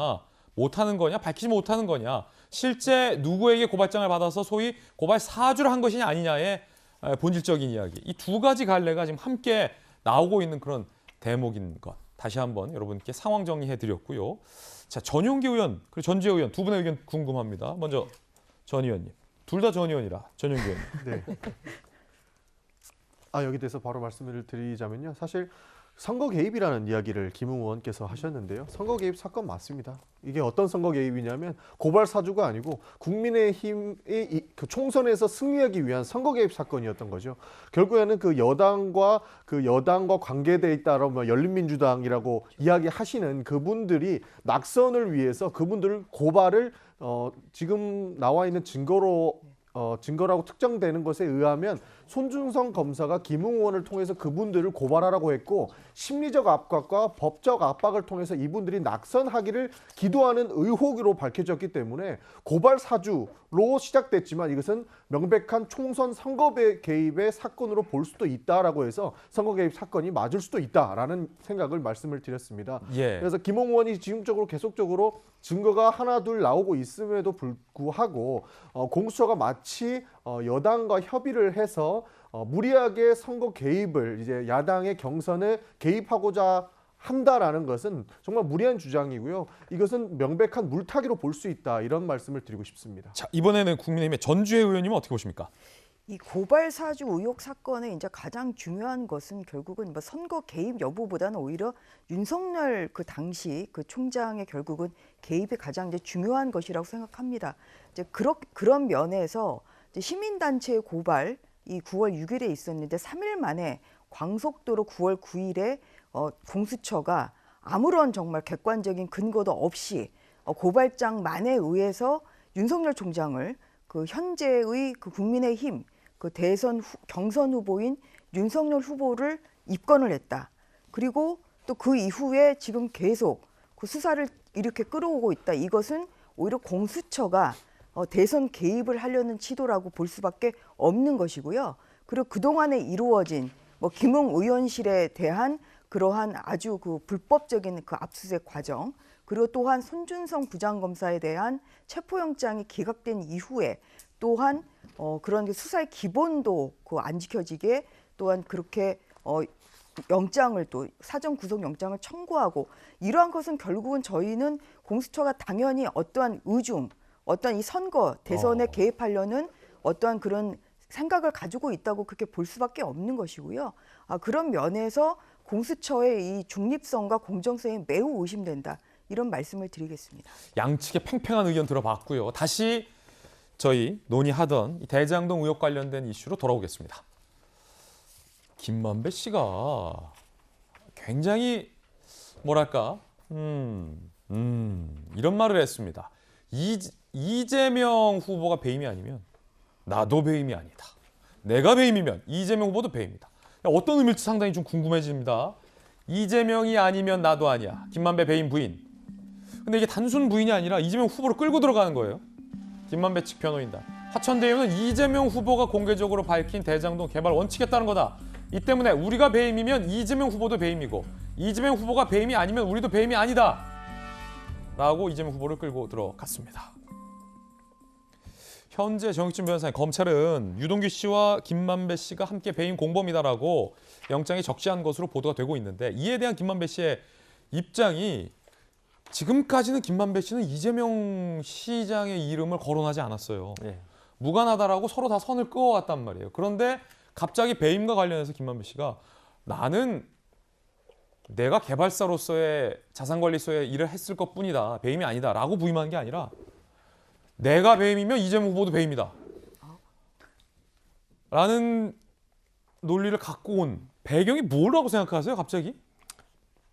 못하는 거냐, 밝히지 못하는 거냐. 실제 누구에게 고발장을 받아서 소위 고발 사주를 한 것이냐 아니냐의 본질적인 이야기. 이 두 가지 갈래가 지금 함께 나오고 있는 그런 대목인 것. 다시 한번 여러분께 상황 정리해드렸고요. 자, 전용기 의원 그리고 전주혜 의원 두 분의 의견 궁금합니다. 먼저 전 의원님. 둘 다 전 의원이라 전용기 의원님. 네. 여기 대해서 바로 말씀을 드리자면요. 사실 선거 개입이라는 이야기를 김웅 의원께서 하셨는데요. 선거 개입 사건 맞습니다. 이게 어떤 선거 개입이냐면 고발 사주가 아니고 국민의힘의 그 총선에서 승리하기 위한 선거 개입 사건이었던 거죠. 결국에는 그 여당과 관계돼 있다라고 뭐 열린민주당이라고 이야기하시는 그분들이 낙선을 위해서 그분들을 고발을 지금 나와 있는 증거라고 특정되는 것에 의하면 손준성 검사가 김웅 의원을 통해서 그분들을 고발하라고 했고 심리적 압박과 법적 압박을 통해서 이분들이 낙선하기를 기도하는 의혹으로 밝혀졌기 때문에 고발 사주로 시작됐지만 이것은 명백한 총선 선거 개입의 사건으로 볼 수도 있다라고 해서 선거 개입 사건이 맞을 수도 있다라는 생각을 말씀을 드렸습니다. 예. 그래서 김웅 의원이 지금적으로 계속적으로 증거가 하나 둘 나오고 있음에도 불구하고 공수처가 마치 여당과 협의를 해서 무리하게 선거 개입을 이제 야당의 경선에 개입하고자 한다라는 것은 정말 무리한 주장이고요. 이것은 명백한 물타기로 볼 수 있다 이런 말씀을 드리고 싶습니다. 자, 이번에는 국민의힘의 전주혜 의원님은 어떻게 보십니까? 이 고발 사주 의혹 사건의 이제 가장 중요한 것은 결국은 뭐 선거 개입 여부보다는 오히려 윤석열 그 당시 그 총장의 결국은 개입이 가장 이제 중요한 것이라고 생각합니다. 이제 그런 면에서 이제 시민단체의 고발 이 9월 6일에 있었는데 3일 만에 광속도로 9월 9일에 공수처가 아무런 정말 객관적인 근거도 없이 고발장만에 의해서 윤석열 총장을 그 현재의 그 국민의힘 그 대선 경선 후보인 윤석열 후보를 입건을 했다. 그리고 또 그 이후에 지금 계속 그 수사를 이렇게 끌어오고 있다. 이것은 오히려 공수처가 대선 개입을 하려는 시도라고 볼 수밖에 없는 것이고요. 그리고 그동안에 이루어진 뭐 김웅 의원실에 대한 그러한 아주 그 불법적인 그 압수수색 과정, 그리고 또한 손준성 부장검사에 대한 체포영장이 기각된 이후에 또한 그런 게 수사의 기본도 그 안 지켜지게 또한 그렇게 영장을 또 사전 구속 영장을 청구하고 이러한 것은 결국은 저희는 공수처가 당연히 어떠한 의중, 어떠한 이 선거 대선에 개입하려는 어떠한 그런 생각을 가지고 있다고 그렇게 볼 수밖에 없는 것이고요. 그런 면에서 공수처의 이 중립성과 공정성이 매우 의심된다. 이런 말씀을 드리겠습니다. 양측의 팽팽한 의견 들어봤고요. 다시 저희 논의하던 이 대장동 의혹 관련된 이슈로 돌아오겠습니다. 김만배 씨가 굉장히 뭐랄까 이런 말을 했습니다. 이재명 후보가 배임이 아니면 나도 배임이 아니다. 내가 배임이면 이재명 후보도 배임이다. 어떤 의미일지 상당히 좀 궁금해집니다. 이재명이 아니면 나도 아니야. 김만배 배임 부인. 근데 이게 단순 부인이 아니라 이재명 후보를 끌고 들어가는 거예요. 김만배 측 변호인단. 화천대유는 이재명 후보가 공개적으로 밝힌 대장동 개발 원칙에 따른 거다. 이 때문에 우리가 배임이면 이재명 후보도 배임이고 이재명 후보가 배임이 아니면 우리도 배임이 아니다. 라고 이재명 후보를 끌고 들어갔습니다. 현재 정익진 변호사님, 검찰은 유동규 씨와 김만배 씨가 함께 배임 공범이다라고 영장에 적시한 것으로 보도가 되고 있는데 이에 대한 김만배 씨의 입장이 지금까지는 김만배 씨는 이재명 시장의 이름을 거론하지 않았어요. 무관하다라고 서로 다 선을 그어왔단 말이에요. 그런데 갑자기 배임과 관련해서 김만배 씨가 나는 내가 개발사로서의 자산관리소에 일을 했을 것뿐이다. 배임이 아니다. 라고 부임한 게 아니라 내가 배임이면 이재명 후보도 배임이다. 라는 논리를 갖고 온 배경이 뭐라고 생각하세요? 갑자기?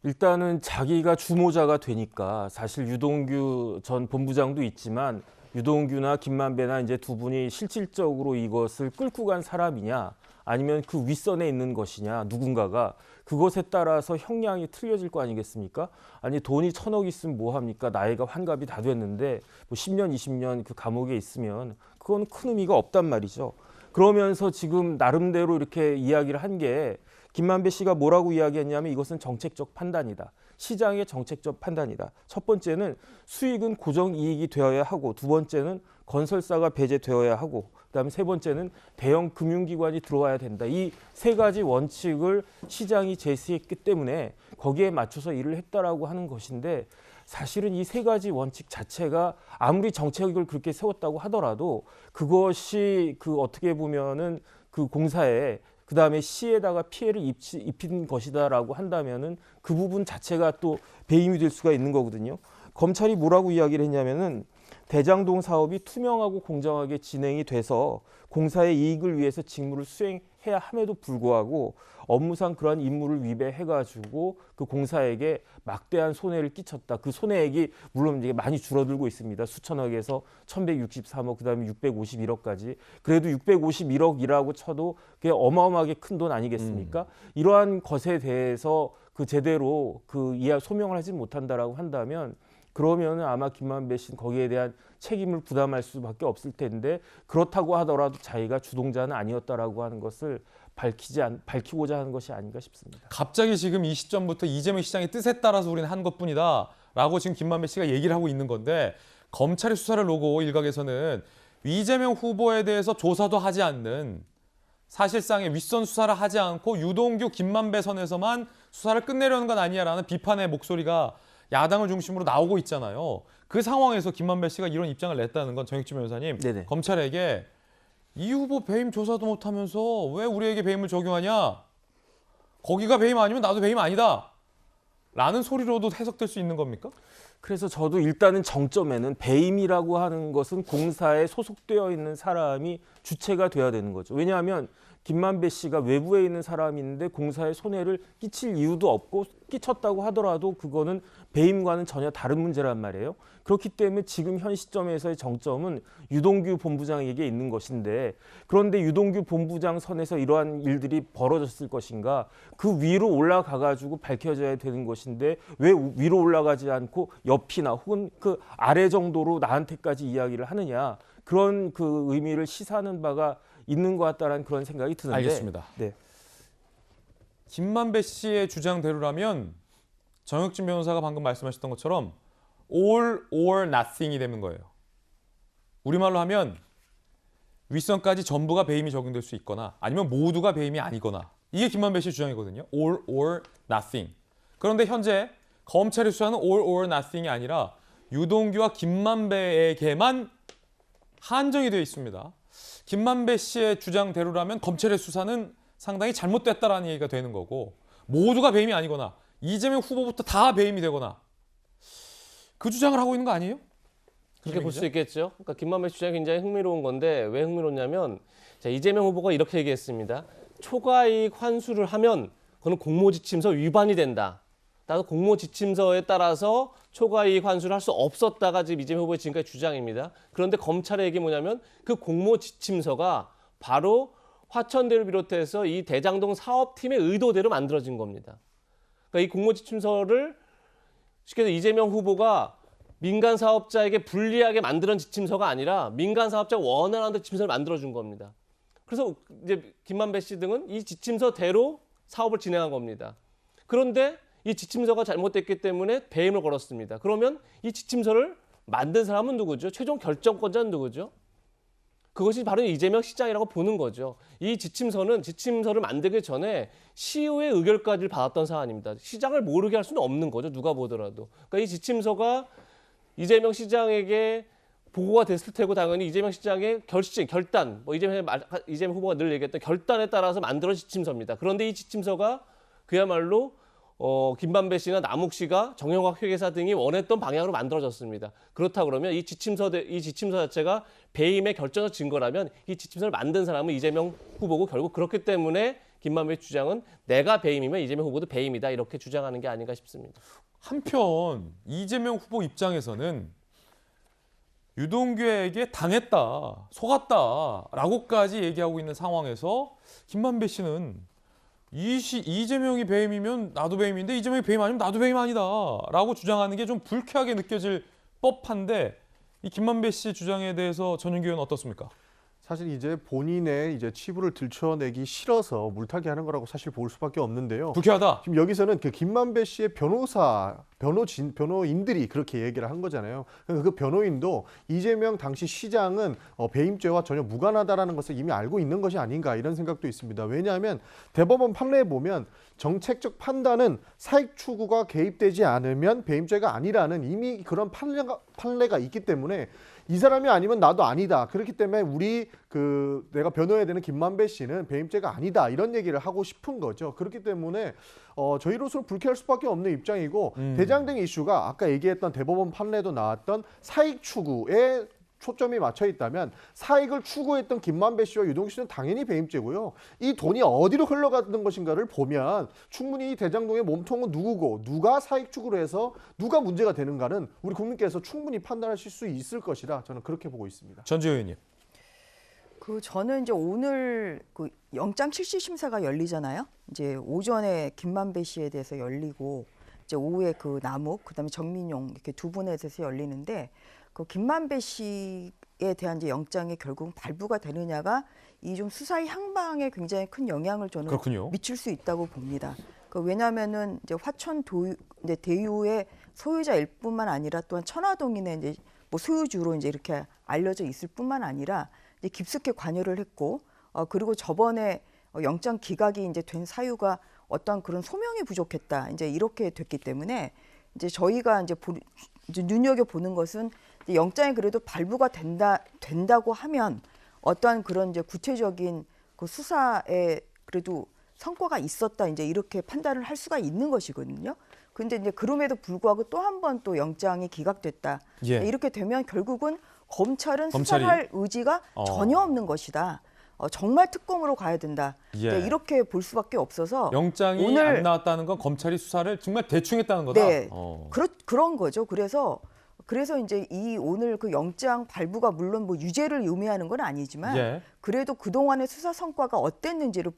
일단은 자기가 주모자가 되니까 사실 유동규 전 본부장도 있지만 유동규나 김만배나 이제 두 분이 실질적으로 이것을 끌고 간 사람이냐 아니면 그 윗선에 있는 것이냐 누군가가 그것에 따라서 형량이 틀려질 거 아니겠습니까? 아니 돈이 1,000억 있으면 뭐합니까? 나이가 환갑이 다 됐는데 뭐 10년 20년 그 감옥에 있으면 그건 큰 의미가 없단 말이죠. 그러면서 지금 나름대로 이렇게 이야기를 한 게 김만배 씨가 뭐라고 이야기했냐면 이것은 정책적 판단이다. 시장의 정책적 판단이다. 첫 번째는 수익은 고정이익이 되어야 하고 두 번째는 건설사가 배제되어야 하고 그다음에 세 번째는 대형 금융기관이 들어와야 된다. 이 세 가지 원칙을 시장이 제시했기 때문에 거기에 맞춰서 일을 했다라고 하는 것인데 사실은 이 세 가지 원칙 자체가 아무리 정책을 그렇게 세웠다고 하더라도 그것이 그 어떻게 보면은 그 공사에 그다음에 시에다가 피해를 입힌 것이다라고 한다면은 그 부분 자체가 또 배임이 될 수가 있는 거거든요. 검찰이 뭐라고 이야기를 했냐면은 대장동 사업이 투명하고 공정하게 진행이 돼서 공사의 이익을 위해서 직무를 수행해야 함에도 불구하고 업무상 그러한 임무를 위배해가지고 그 공사에게 막대한 손해를 끼쳤다. 그 손해액이 물론 이제 많이 줄어들고 있습니다. 수천억에서 1,163억, 그다음에 651억까지. 그래도 651억이라고 쳐도 그게 어마어마하게 큰 돈 아니겠습니까? 이러한 것에 대해서 그 제대로 그 소명을 하지 못한다라고 한다면 그러면 아마 김만배 씨는 거기에 대한 책임을 부담할 수밖에 없을 텐데 그렇다고 하더라도 자기가 주동자는 아니었다라고 하는 것을 밝히고자 하는 것이 아닌가 싶습니다. 갑자기 지금 이 시점부터 이재명 시장의 뜻에 따라서 우리는 한 것뿐이다 라고 지금 김만배 씨가 얘기를 하고 있는 건데 검찰의 수사를 놓고 일각에서는 이재명 후보에 대해서 조사도 하지 않는 사실상의 윗선 수사를 하지 않고 유동규 김만배 선에서만 수사를 끝내려는 건 아니냐라는 비판의 목소리가 야당을 중심으로 나오고 있잖아요. 그 상황에서 김만배 씨가 이런 입장을 냈다는 건 정익진 변호사님, 검찰에게 이 후보 배임 조사도 못하면서 왜 우리에게 배임을 적용하냐? 거기가 배임 아니면 나도 배임 아니다. 라는 소리로도 해석될 수 있는 겁니까? 그래서 저도 일단은 정점에는 배임이라고 하는 것은 공사에 소속되어 있는 사람이 주체가 돼야 되는 거죠. 왜냐하면 김만배 씨가 외부에 있는 사람인데 공사에 손해를 끼칠 이유도 없고 끼쳤다고 하더라도 그거는 배임과는 전혀 다른 문제란 말이에요. 그렇기 때문에 지금 현 시점에서의 정점은 유동규 본부장에게 있는 것인데, 그런데 유동규 본부장 선에서 이러한 일들이 벌어졌을 것인가, 그 위로 올라가가지고 밝혀져야 되는 것인데 왜 위로 올라가지 않고 옆이나 혹은 그 아래 정도로 나한테까지 이야기를 하느냐, 그런 그 의미를 시사하는 바가 있는 것 같다는 그런 생각이 드는데. 알겠습니다. 네. 김만배 씨의 주장대로라면 정혁진 변호사가 방금 말씀하셨던 것처럼 all or nothing이 되는 거예요. 우리말로 하면 윗선까지 전부가 배임이 적용될 수 있거나 아니면 모두가 배임이 아니거나, 이게 김만배 씨의 주장이거든요. all or nothing. 그런데 현재 검찰의 수사는 all or nothing이 아니라 유동규와 김만배에게만 한정이 되어 있습니다. 김만배 씨의 주장대로라면 검찰의 수사는 상당히 잘못됐다라는 얘기가 되는 거고, 모두가 배임이 아니거나 이재명 후보부터 다 배임이 되거나, 그 주장을 하고 있는 거 아니에요? 그렇게 볼 수 있겠죠. 그러니까 김만배 주장이 굉장히 흥미로운 건데, 왜 흥미롭냐면, 자, 이재명 후보가 이렇게 얘기했습니다. 초과이익 환수를 하면 그건 공모지침서 위반이 된다. 따라서 공모지침서에 따라서 초과이익 환수를 할 수 없었다가 지금 이재명 후보의 지금까지 주장입니다. 그런데 검찰의 얘기 뭐냐면 그 공모지침서가 바로 화천대를 비롯해서 이 대장동 사업팀의 의도대로 만들어진 겁니다. 그러니까 이 공모지침서를 쉽게 해서 이재명 후보가 민간 사업자에게 불리하게 만드는 지침서가 아니라 민간 사업자가 원하는 지침서를 만들어준 겁니다. 그래서 이제 김만배 씨 등은 이 지침서대로 사업을 진행한 겁니다. 그런데 이 지침서가 잘못됐기 때문에 배임을 걸었습니다. 그러면 이 지침서를 만든 사람은 누구죠? 최종 결정권자는 누구죠? 그것이 바로 이재명 시장이라고 보는 거죠. 이 지침서를 만들기 전에 시의회 의결까지 받았던 사안입니다. 시장을 모르게 할 수는 없는 거죠. 누가 보더라도. 그러니까 이 지침서가 이재명 시장에게 보고가 됐을 테고, 당연히 이재명 시장의 결단, 이재명 후보가 늘 얘기했던 결단에 따라서 만들어진 지침서입니다. 그런데 이 지침서가 그야말로 김만배 씨나 남욱 씨가 정영학 회계사 등이 원했던 방향으로 만들어졌습니다. 그렇다 그러면 이 지침서 자체가 배임의 결정적 증거라면 이 지침서를 만든 사람은 이재명 후보고, 결국 그렇기 때문에 김만배 주장은 내가 배임이면 이재명 후보도 배임이다, 이렇게 주장하는 게 아닌가 싶습니다. 한편 이재명 후보 입장에서는 유동규에게 당했다, 속았다라고까지 얘기하고 있는 상황에서 김만배 씨는 이재명이 배임이면 나도 배임인데 이재명이 배임 아니면 나도 배임 아니다 라고 주장하는 게 좀 불쾌하게 느껴질 법한데, 이 김만배 씨 주장에 대해서 전윤기 의원은 어떻습니까? 사실 이제 본인의 이제 치부를 들춰내기 싫어서 물타기 하는 거라고 사실 볼 수밖에 없는데요. 불쾌하다. 지금 여기서는 그 김만배 씨의 변호인들이 그렇게 얘기를 한 거잖아요. 그 변호인도 이재명 당시 시장은 배임죄와 전혀 무관하다라는 것을 이미 알고 있는 것이 아닌가, 이런 생각도 있습니다. 왜냐하면 대법원 판례에 보면 정책적 판단은 사익 추구가 개입되지 않으면 배임죄가 아니라는 이미 그런 판례가 있기 때문에 이 사람이 아니면 나도 아니다. 그렇기 때문에 내가 변호해야 되는 김만배 씨는 배임죄가 아니다, 이런 얘기를 하고 싶은 거죠. 그렇기 때문에 저희로서는 불쾌할 수밖에 없는 입장이고, 대장동 이슈가 아까 얘기했던 대법원 판례도 나왔던 사익 추구에 초점이 맞춰 있다면 사익을 추구했던 김만배 씨와 유동규 씨는 당연히 배임죄고요. 이 돈이 어디로 흘러가는 것인가를 보면 충분히 이 대장동의 몸통은 누구고 누가 사익 추구를 해서 누가 문제가 되는가는 우리 국민께서 충분히 판단하실 수 있을 것이라 저는 그렇게 보고 있습니다. 전지현 의원님. 저는 이제 오늘 그 영장 실시 심사가 열리잖아요. 이제 오전에 김만배 씨에 대해서 열리고, 이제 오후에 그 남욱, 그다음에 정민용, 이렇게 두 분에 대해서 열리는데, 그 김만배 씨에 대한 이제 영장이 결국 발부가 되느냐가 이 좀 수사의 향방에 굉장히 큰 영향을 저는 그렇군요. 미칠 수 있다고 봅니다. 왜냐하면은 이제 화천 이제 대유의 소유자일 뿐만 아니라 또한 천화동인의 이제 뭐 소유주로 이제 이렇게 알려져 있을 뿐만 아니라 이제 깊숙이 관여를 했고, 그리고 저번에 영장 기각이 이제 된 사유가 어떤 그런 소명이 부족했다, 이제 이렇게 됐기 때문에 이제 저희가 이제 눈여겨 보는 것은 영장이 그래도 발부가 된다고 하면 어떠한 그런 이제 구체적인 그 수사에 그래도 성과가 있었다, 이제 이렇게 판단을 할 수가 있는 것이거든요. 근데 이제 그럼에도 불구하고 또 한 번 또 영장이 기각됐다. 예. 이렇게 되면 결국은 검찰은 수사할 의지가 전혀 없는 것이다. 정말 특검으로 가야 된다. 예. 이렇게 볼 수밖에 없어서 영장이 오늘 안 나왔다는 건 검찰이 수사를 정말 대충 했다는 거다. 네, 그런 거죠. 그래서 이제 이 오늘 그 영장 발부가 물론 뭐 유죄를 의미하는 건 아니지만 예. 그래도 그동안의 수사 성과가 어땠는지를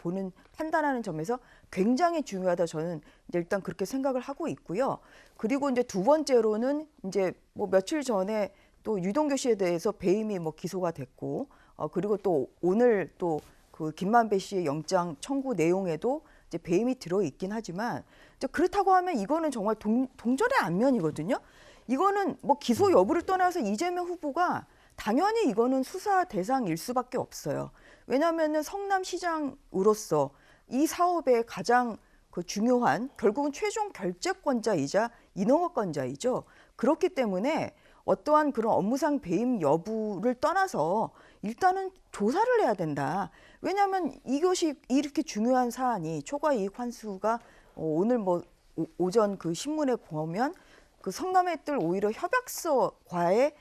판단하는 점에서 굉장히 중요하다. 저는 이제 일단 그렇게 생각을 하고 있고요. 그리고 이제 두 번째로는 이제 뭐 며칠 전에 또 유동규 씨에 대해서 배임이 뭐 기소가 됐고 그리고 또 오늘 또 그 김만배 씨의 영장 청구 내용에도 이제 배임이 들어 있긴 하지만 이제 그렇다고 하면 이거는 정말 동전의 앞면이거든요. 이거는 뭐 기소 여부를 떠나서 이재명 후보가 당연히 이거는 수사 대상일 수밖에 없어요. 왜냐하면은 성남시장으로서 이 사업의 가장 그 중요한 결국은 최종 결재권자이자 인허가권자이죠. 그렇기 때문에 어떠한 그런 업무상 배임 여부를 떠나서 일단은 조사를 해야 된다. 왜냐하면 이것이 이렇게 중요한 사안이 초과이익 환수가 오늘 뭐 오전 그 신문에 보면 그 성남의 뜰 오히려 협약서에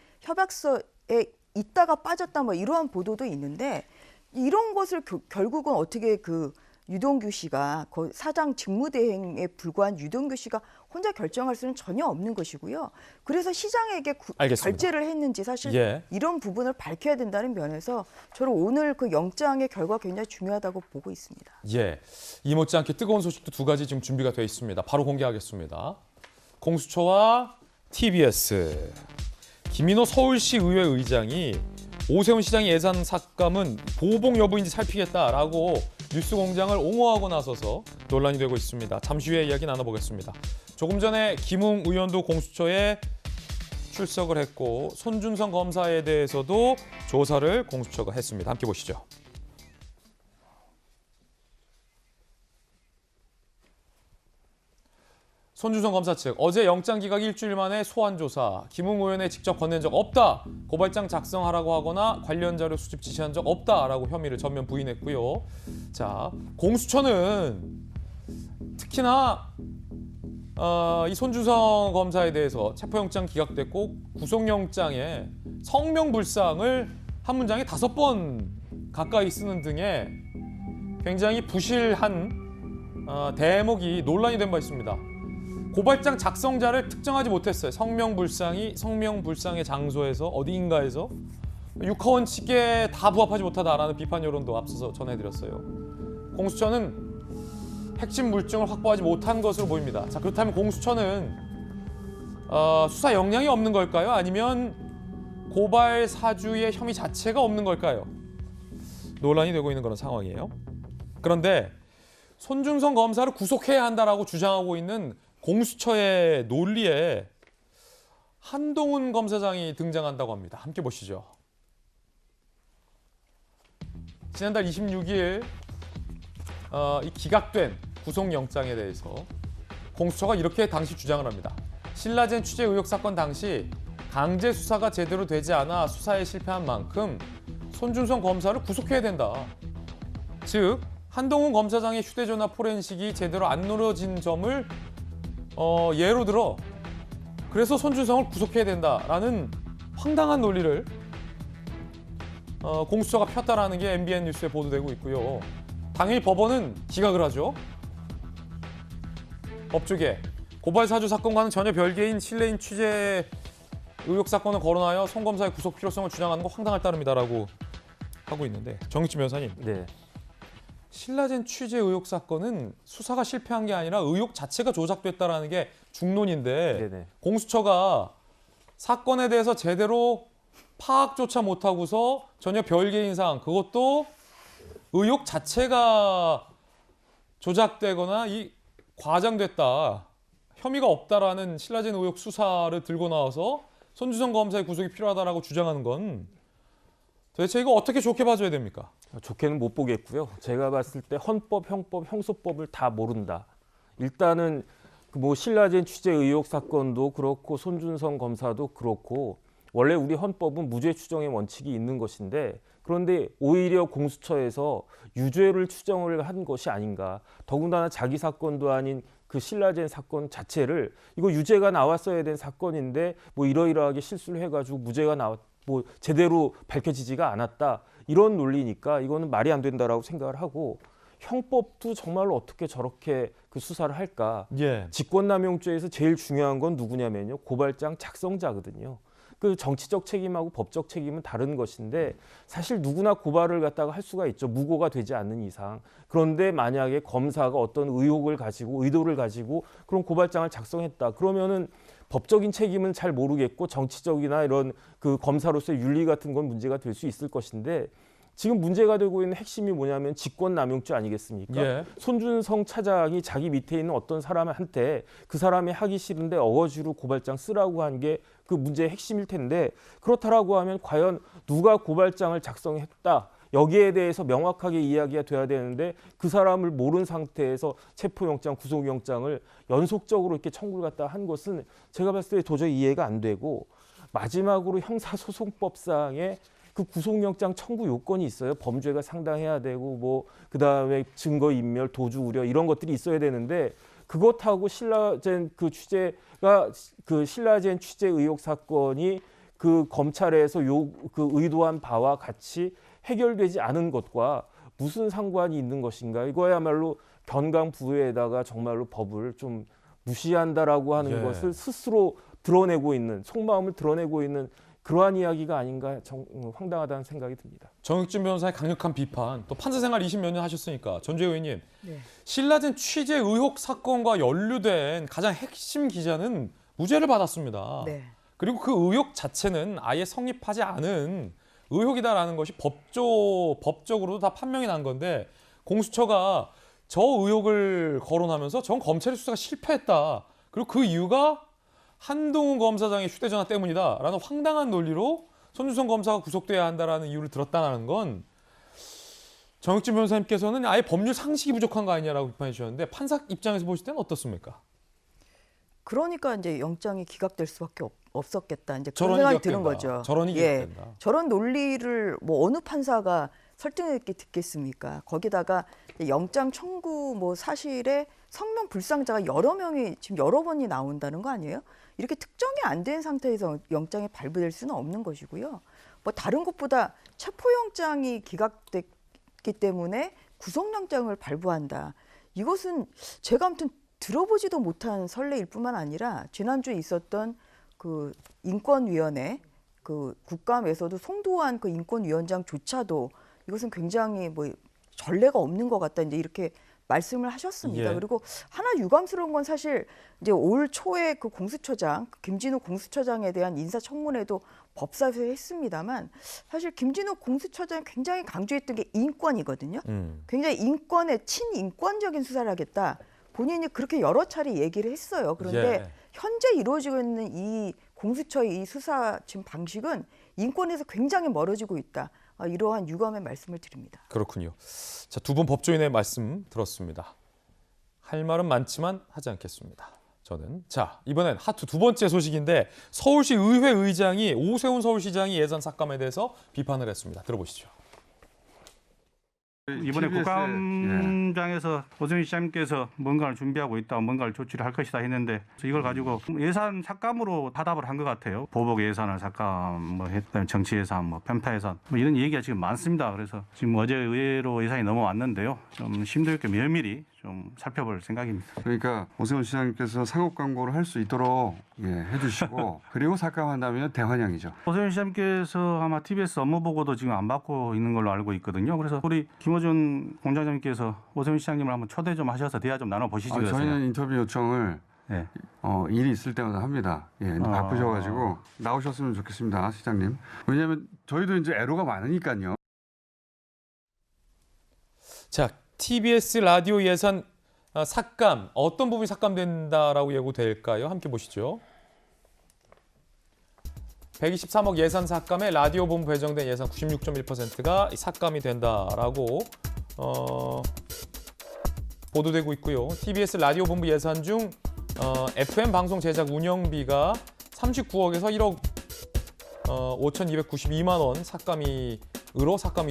있다가 빠졌다 뭐 이러한 보도도 있는데 이런 것을 결국은 어떻게 그 유동규 씨가 사장 직무대행에 불과한 유동규 씨가 혼자 결정할 수는 전혀 없는 것이고요. 그래서 시장에게 결재를 했는지 사실 이런 부분을 밝혀야 된다는 면에서 저는 오늘 그 영장의 결과 굉장히 중요하다고 보고 있습니다. 예, 이 못지않게 뜨거운 소식도 두 가지 지금 준비가 되어 있습니다. 바로 공개하겠습니다. 공수처와 TBS. 김인호 서울시 의회 의장이 오세훈 시장의 예산 삭감은 보복 여부인지 살피겠다라고 뉴스공장을 옹호하고 나서서 논란이 되고 있습니다. 잠시 후에 이야기 나눠보겠습니다. 조금 전에 김웅 의원도 공수처에 출석을 했고 손준성 검사에 대해서도 조사를 공수처가 했습니다. 함께 보시죠. 손준성 검사 측, 어제 영장 기각 일주일 만에 소환 조사, 김웅 의원에 직접 건넨 적 없다. 고발장 작성하라고 하거나 관련 자료 수집 지시한 적 없다라고 혐의를 전면 부인했고요. 자, 공수처는 특히나 이 손준성 검사에 대해서 체포영장 기각됐고 구속영장에 성명불상을 한 문장에 5번 가까이 쓰는 등의 굉장히 부실한 대목이 논란이 된 바 있습니다. 고발장 작성자를 특정하지 못했어요. 성명불상의 장소에서 어디인가에서 육하원칙에 다 부합하지 못하다라는 비판 여론도 앞서서 전해드렸어요. 공수처는 핵심 물증을 확보하지 못한 것으로 보입니다. 자, 그렇다면 공수처는 수사 역량이 없는 걸까요? 아니면 고발 사주의 혐의 자체가 없는 걸까요? 논란이 되고 있는 그런 상황이에요. 그런데 손준성 검사를 구속해야 한다라고 주장하고 있는 공수처의 논리에 한동훈 검사장이 등장한다고 합니다. 함께 보시죠. 지난달 26일 이 기각된 구속영장에 대해서 공수처가 이렇게 당시 주장을 합니다. 신라젠 취재 의혹 사건 당시 강제 수사가 제대로 되지 않아 수사에 실패한 만큼 손준성 검사를 구속해야 된다. 즉 한동훈 검사장의 휴대전화 포렌식이 제대로 안 이루어진 점을 예로 들어 그래서 손준성을 구속해야 된다라는 황당한 논리를 공수처가 폈다라는 게 MBN 뉴스에 보도되고 있고요. 당연히 법원은 기각을 하죠. 법조계 고발 사주 사건과는 전혀 별개인 실내인 취재 의혹 사건을 거론하여 송 검사의 구속 필요성을 주장하는 거 황당할 따름이다라고 하고 있는데 정익진 변호사님. 네. 신라젠 취재 의혹 사건은 수사가 실패한 게 아니라 의혹 자체가 조작됐다라는 게 중론인데 네네. 공수처가 사건에 대해서 제대로 파악조차 못하고서 전혀 별개인 사항, 그것도 의혹 자체가 조작되거나 과장됐다, 혐의가 없다라는 신라젠 의혹 수사를 들고 나와서 손준성 검사의 구속이 필요하다라고 주장하는 건 도대체 이거 어떻게 좋게 봐줘야 됩니까? 좋게는 못 보겠고요. 제가 봤을 때 헌법, 형법, 형소법을 다 모른다. 일단은 뭐 신라젠 취재 의혹 사건도 그렇고 손준성 검사도 그렇고 원래 우리 헌법은 무죄 추정의 원칙이 있는 것인데 그런데 오히려 공수처에서 유죄를 추정을 한 것이 아닌가. 더군다나 자기 사건도 아닌 그 신라젠 사건 자체를 이거 유죄가 나왔어야 된 사건인데 뭐 이러이러하게 실수를 해가지고 무죄가 뭐 제대로 밝혀지지가 않았다. 이런 논리니까 이거는 말이 안 된다라고 생각을 하고 형법도 정말로 어떻게 저렇게 그 수사를 할까? 직권남용죄에서 제일 중요한 건 누구냐면요. 고발장 작성자거든요. 그 정치적 책임하고 법적 책임은 다른 것인데 사실 누구나 고발을 갖다가 할 수가 있죠. 무고가 되지 않는 이상. 그런데 만약에 검사가 어떤 의혹을 가지고 의도를 가지고 그런 고발장을 작성했다. 그러면은 법적인 책임은 잘 모르겠고 정치적이나 이런 그 검사로서의 윤리 같은 건 문제가 될 수 있을 것인데 지금 문제가 되고 있는 핵심이 뭐냐면 직권남용죄 아니겠습니까? 예. 손준성 차장이 자기 밑에 있는 어떤 사람한테 그 사람이 하기 싫은데 어거지로 고발장 쓰라고 한 게 그 문제의 핵심일 텐데 그렇다라고 하면 과연 누가 고발장을 작성했다. 여기에 대해서 명확하게 이야기가 돼야 되는데 그 사람을 모른 상태에서 체포영장, 구속영장을 연속적으로 이렇게 청구를 갖다 한 것은 제가 봤을 때 도저히 이해가 안 되고 마지막으로 형사소송법상에 그 구속영장 청구 요건이 있어요. 범죄가 상당해야 되고 뭐 그다음에 증거인멸, 도주 우려 이런 것들이 있어야 되는데 그것하고 신라젠 그 취재가 그 신라젠 취재 의혹 사건이 그 검찰에서 그 의도한 바와 같이 해결되지 않은 것과 무슨 상관이 있는 것인가? 이거야말로 견강부회에다가 정말로 법을 좀 무시한다라고 하는 것을 스스로 드러내고 있는 속마음을 드러내고 있는 그러한 이야기가 아닌가 황당하다는 생각이 듭니다. 정혁진 변호사의 강력한 비판, 또 판사 생활 20몇 년 하셨으니까 전주혜 의원님, 신라젠 취재 의혹 사건과 연루된 가장 핵심 기자는 무죄를 받았습니다. 그리고 그 의혹 자체는 아예 성립하지 않은 의혹이다라는 것이 법적으로도 다 판명이 난 건데 공수처가 저 의혹을 거론하면서 전 검찰의 수사가 실패했다. 그리고 그 이유가 한동훈 검사장의 휴대전화 때문이다라는 황당한 논리로 손준성 검사가 구속돼야 한다라는 이유를 들었다는 건 정혁진 변호사님께서는 아예 법률 상식이 부족한 거 아니냐라고 비판해 주셨는데 판사 입장에서 보실 때는 어떻습니까? 그러니까 이제 영장이 기각될 수밖에 없었겠다. 이제 그런 생각이 드는 거죠. 저런이 기각된다. 저런 논리를 뭐 어느 판사가 설득력 있게 듣겠습니까? 거기다가 영장 청구 뭐 사실에 성명 불상자가 여러 명이 지금 여러 번이 나온다는 거 아니에요? 이렇게 특정이 안 된 상태에서 영장이 발부될 수는 없는 것이고요. 뭐 다른 것보다 체포영장이 기각됐기 때문에 구속영장을 발부한다. 이것은 제가 아무튼 들어보지도 못한 선례일 뿐만 아니라 지난주에 있었던 그 인권위원회 그 국감에서도 송도한 그 인권위원장조차도 이것은 굉장히 뭐 전례가 없는 것 같다 이제 이렇게 말씀을 하셨습니다. 그리고 하나 유감스러운 건 사실 이제 올 초에 그 공수처장 김진욱 공수처장에 대한 인사청문회도 법사위에서 했습니다만 사실 김진욱 공수처장이 굉장히 강조했던 게 인권이거든요. 굉장히 인권에 친인권적인 수사를 하겠다. 본인이 그렇게 여러 차례 얘기를 했어요. 그런데 현재 이루어지고 있는 이 공수처의 이 수사 지금 방식은 인권에서 굉장히 멀어지고 있다. 이러한 유감의 말씀을 드립니다. 그렇군요. 자, 두 분 법조인의 말씀 들었습니다. 할 말은 많지만 하지 않겠습니다. 저는. 자, 이번엔 하트 두 번째 소식인데 서울시 의회 의장이 오세훈 서울시장이 예산 삭감에 대해서 비판을 했습니다. 들어보시죠. 이번에 국감장에서 오세훈 시장님께서 뭔가를 준비하고 있다, 뭔가를 조치를 할 것이다 했는데 이걸 가지고 예산 삭감으로 타답을 한 것 같아요. 보복 예산을 삭감, 뭐 했던 정치 예산, 뭐 편파 예산, 뭐 이런 얘기가 지금 많습니다. 그래서 지금 어제 의회로 예산이 넘어왔는데요. 좀 심도 있게 면밀히 좀 살펴볼 생각입니다. 그러니까 오세훈 시장님께서 상업 광고를 할 수 있도록 해주시고 그리고 삭감한다면 대환영이죠. 오세훈 시장님께서 아마 TBS 업무 보고도 지금 안 받고 있는 걸로 알고 있거든요. 그래서 우리 김어준 공장장님께서 오세훈 시장님을 한번 초대 좀 하셔서 대화 좀 나눠보시죠. 저희는 인터뷰 요청을 일이 있을 때마다 합니다. 바쁘셔가지고 나오셨으면 좋겠습니다, 시장님. 왜냐하면 저희도 이제 애로가 많으니까요. 자, TBS 라디오 예산 삭감, 어떤 부분이 삭감된다라고 예고될까요? 함께 보시죠. 123억 예산 삭감에 라디오 본부 배정된 예산 96.1%가 삭감이 된다라고 보도되고 있고요. TBS 라디오 본부 예산 중 FM 방송 제작 운영비가 39억에서 1억 5,292만 원 삭감이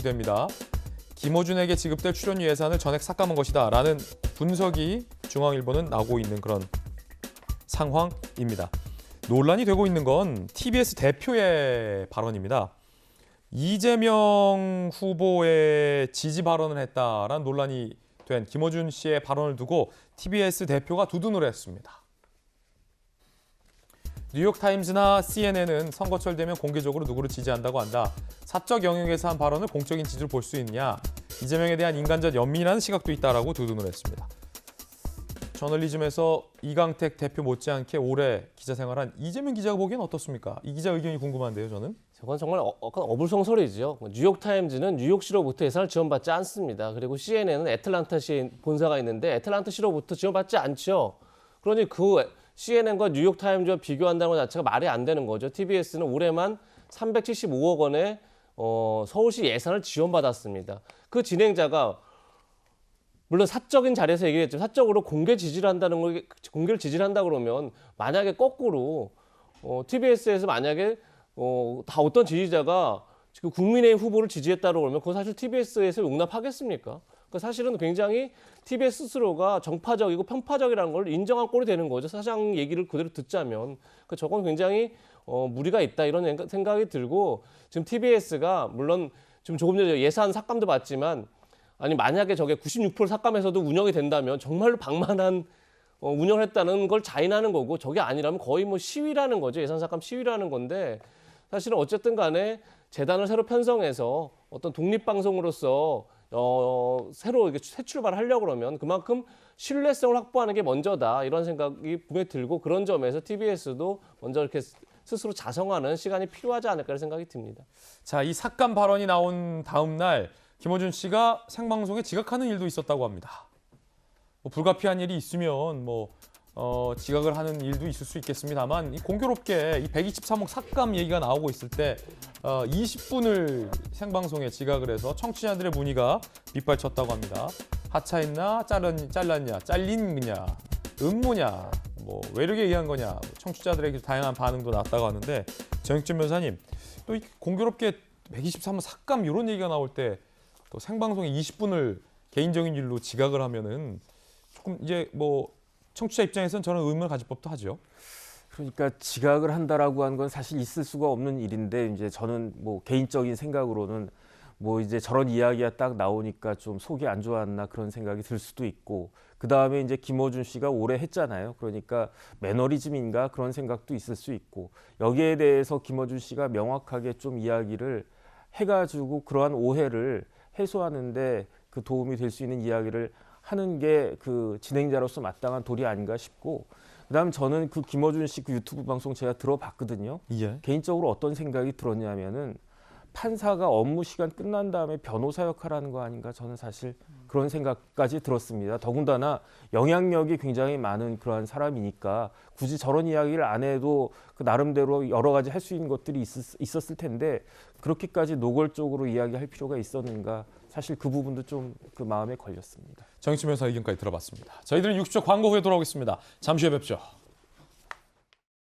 됩니다. 김어준에게 지급될 출연료 예산을 전액 삭감한 것이다 라는 분석이 중앙일보는 나오고 있는 그런 상황입니다. 논란이 되고 있는 건 TBS 대표의 발언입니다. 이재명 후보의 지지 발언을 했다라는 논란이 된 김어준 씨의 발언을 두고 TBS 대표가 두둔을 했습니다. 뉴욕타임즈나 CNN은 선거철 되면 공개적으로 누구를 지지한다고 한다. 사적 영역에서 한 발언을 공적인 지지로 볼 수 있느냐. 이재명에 대한 인간적 연민이라는 시각도 있다라고 두둔을 했습니다. 저널리즘에서 이강택 대표 못지않게 오래 기자 생활한 이재명 기자가 보기엔 어떻습니까? 이 기자 의견이 궁금한데요, 저는. 저건 정말 약간 어불성설이죠. 뉴욕타임즈는 뉴욕시로부터 예산을 지원받지 않습니다. 그리고 CNN은 애틀랜타시에 본사가 있는데 애틀랜타시로부터 지원받지 않죠. 그러니 그 CNN과 뉴욕타임즈와 비교한다는 것 자체가 말이 안 되는 거죠. TBS는 올해만 375억 원의 서울시 예산을 지원받았습니다. 그 진행자가 물론 사적인 자리에서 얘기했죠. 사적으로 공개를 지지를 한다 그러면 만약에 거꾸로 TBS에서 만약에 다 어떤 지지자가 지금 국민의힘 후보를 지지했다고 그러면 그건 사실 TBS에서 용납하겠습니까? 그러니까 사실은 굉장히 TBS 스스로가 정파적이고 편파적이라는 걸 인정한 꼴이 되는 거죠. 사장 얘기를 그대로 듣자면. 그러니까 저건 굉장히 무리가 있다 이런 생각이 들고 지금 TBS가 물론 지금 조금 전에 예산 삭감도 받지만 아니 만약에 저게 96% 삭감해서도 운영이 된다면 정말로 방만한 운영을 했다는 걸 자인하는 거고 저게 아니라면 거의 뭐 시위라는 거죠. 예산 삭감 시위라는 건데 사실은 어쨌든 간에 재단을 새로 편성해서 어떤 독립방송으로서 새로 이렇게 새 출발을 하려고 그러면 그만큼 신뢰성을 확보하는 게 먼저다 이런 생각이 분명히 들고 그런 점에서 TBS도 먼저 이렇게 스스로 자성하는 시간이 필요하지 않을까 이런 생각이 듭니다. 자, 이 삭감 발언이 나온 다음 날 김어준 씨가 생방송에 지각하는 일도 있었다고 합니다. 뭐 불가피한 일이 있으면 지각을 하는 일도 있을 수 있겠습니다만 공교롭게 이 123억 삭감 얘기가 나오고 있을 때 20분을 생방송에 지각을 해서 청취자들의 문의가 빗발쳤다고 합니다. 하차했나, 잘랐냐, 잘린 거냐, 음모냐, 외력에 의한 거냐, 청취자들에게 다양한 반응도 났다고 하는데 정익준 변호사님, 또 공교롭게 123억 삭감 이런 얘기가 나올 때 또 생방송에 20분을 개인적인 일로 지각을 하면은 조금 이제 청취자 입장에서는 저는 의문을 가질 법도 하죠. 그러니까 지각을 한다라고 하는 건 사실 있을 수가 없는 일인데 이제 저는 개인적인 생각으로는 이제 저런 이야기가 딱 나오니까 좀 속이 안 좋았나 그런 생각이 들 수도 있고 그 다음에 이제 김어준 씨가 오래 했잖아요. 그러니까 매너리즘인가 그런 생각도 있을 수 있고 여기에 대해서 김어준 씨가 명확하게 좀 이야기를 해가지고 그러한 오해를 해소하는데 그 도움이 될 수 있는 이야기를 하는 게 그 진행자로서 마땅한 도리 아닌가 싶고 그다음 저는 그 김어준 씨 그 유튜브 방송 제가 들어봤거든요. 예. 개인적으로 어떤 생각이 들었냐면은 판사가 업무 시간 끝난 다음에 변호사 역할하는 거 아닌가 저는 사실 그런 생각까지 들었습니다. 더군다나 영향력이 굉장히 많은 그러한 사람이니까 굳이 저런 이야기를 안 해도 그 나름대로 여러 가지 할 수 있는 것들이 있었을 텐데 그렇게까지 노골적으로 이야기할 필요가 있었는가 사실 그 부분도 좀 그 마음에 걸렸습니다. 정익준 변호사 의견까지 들어봤습니다. 저희들은 60초 광고 후에 돌아오겠습니다. 잠시 후에 뵙죠.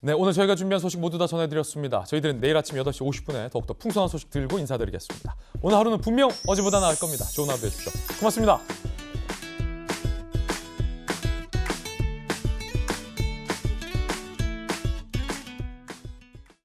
네, 오늘 저희가 준비한 소식 모두 다 전해드렸습니다. 저희들은 내일 아침 8시 50분에 더욱더 풍성한 소식 들고 인사드리겠습니다. 오늘 하루는 분명 어제보다 나을 겁니다. 좋은 하루 되십시오. 고맙습니다.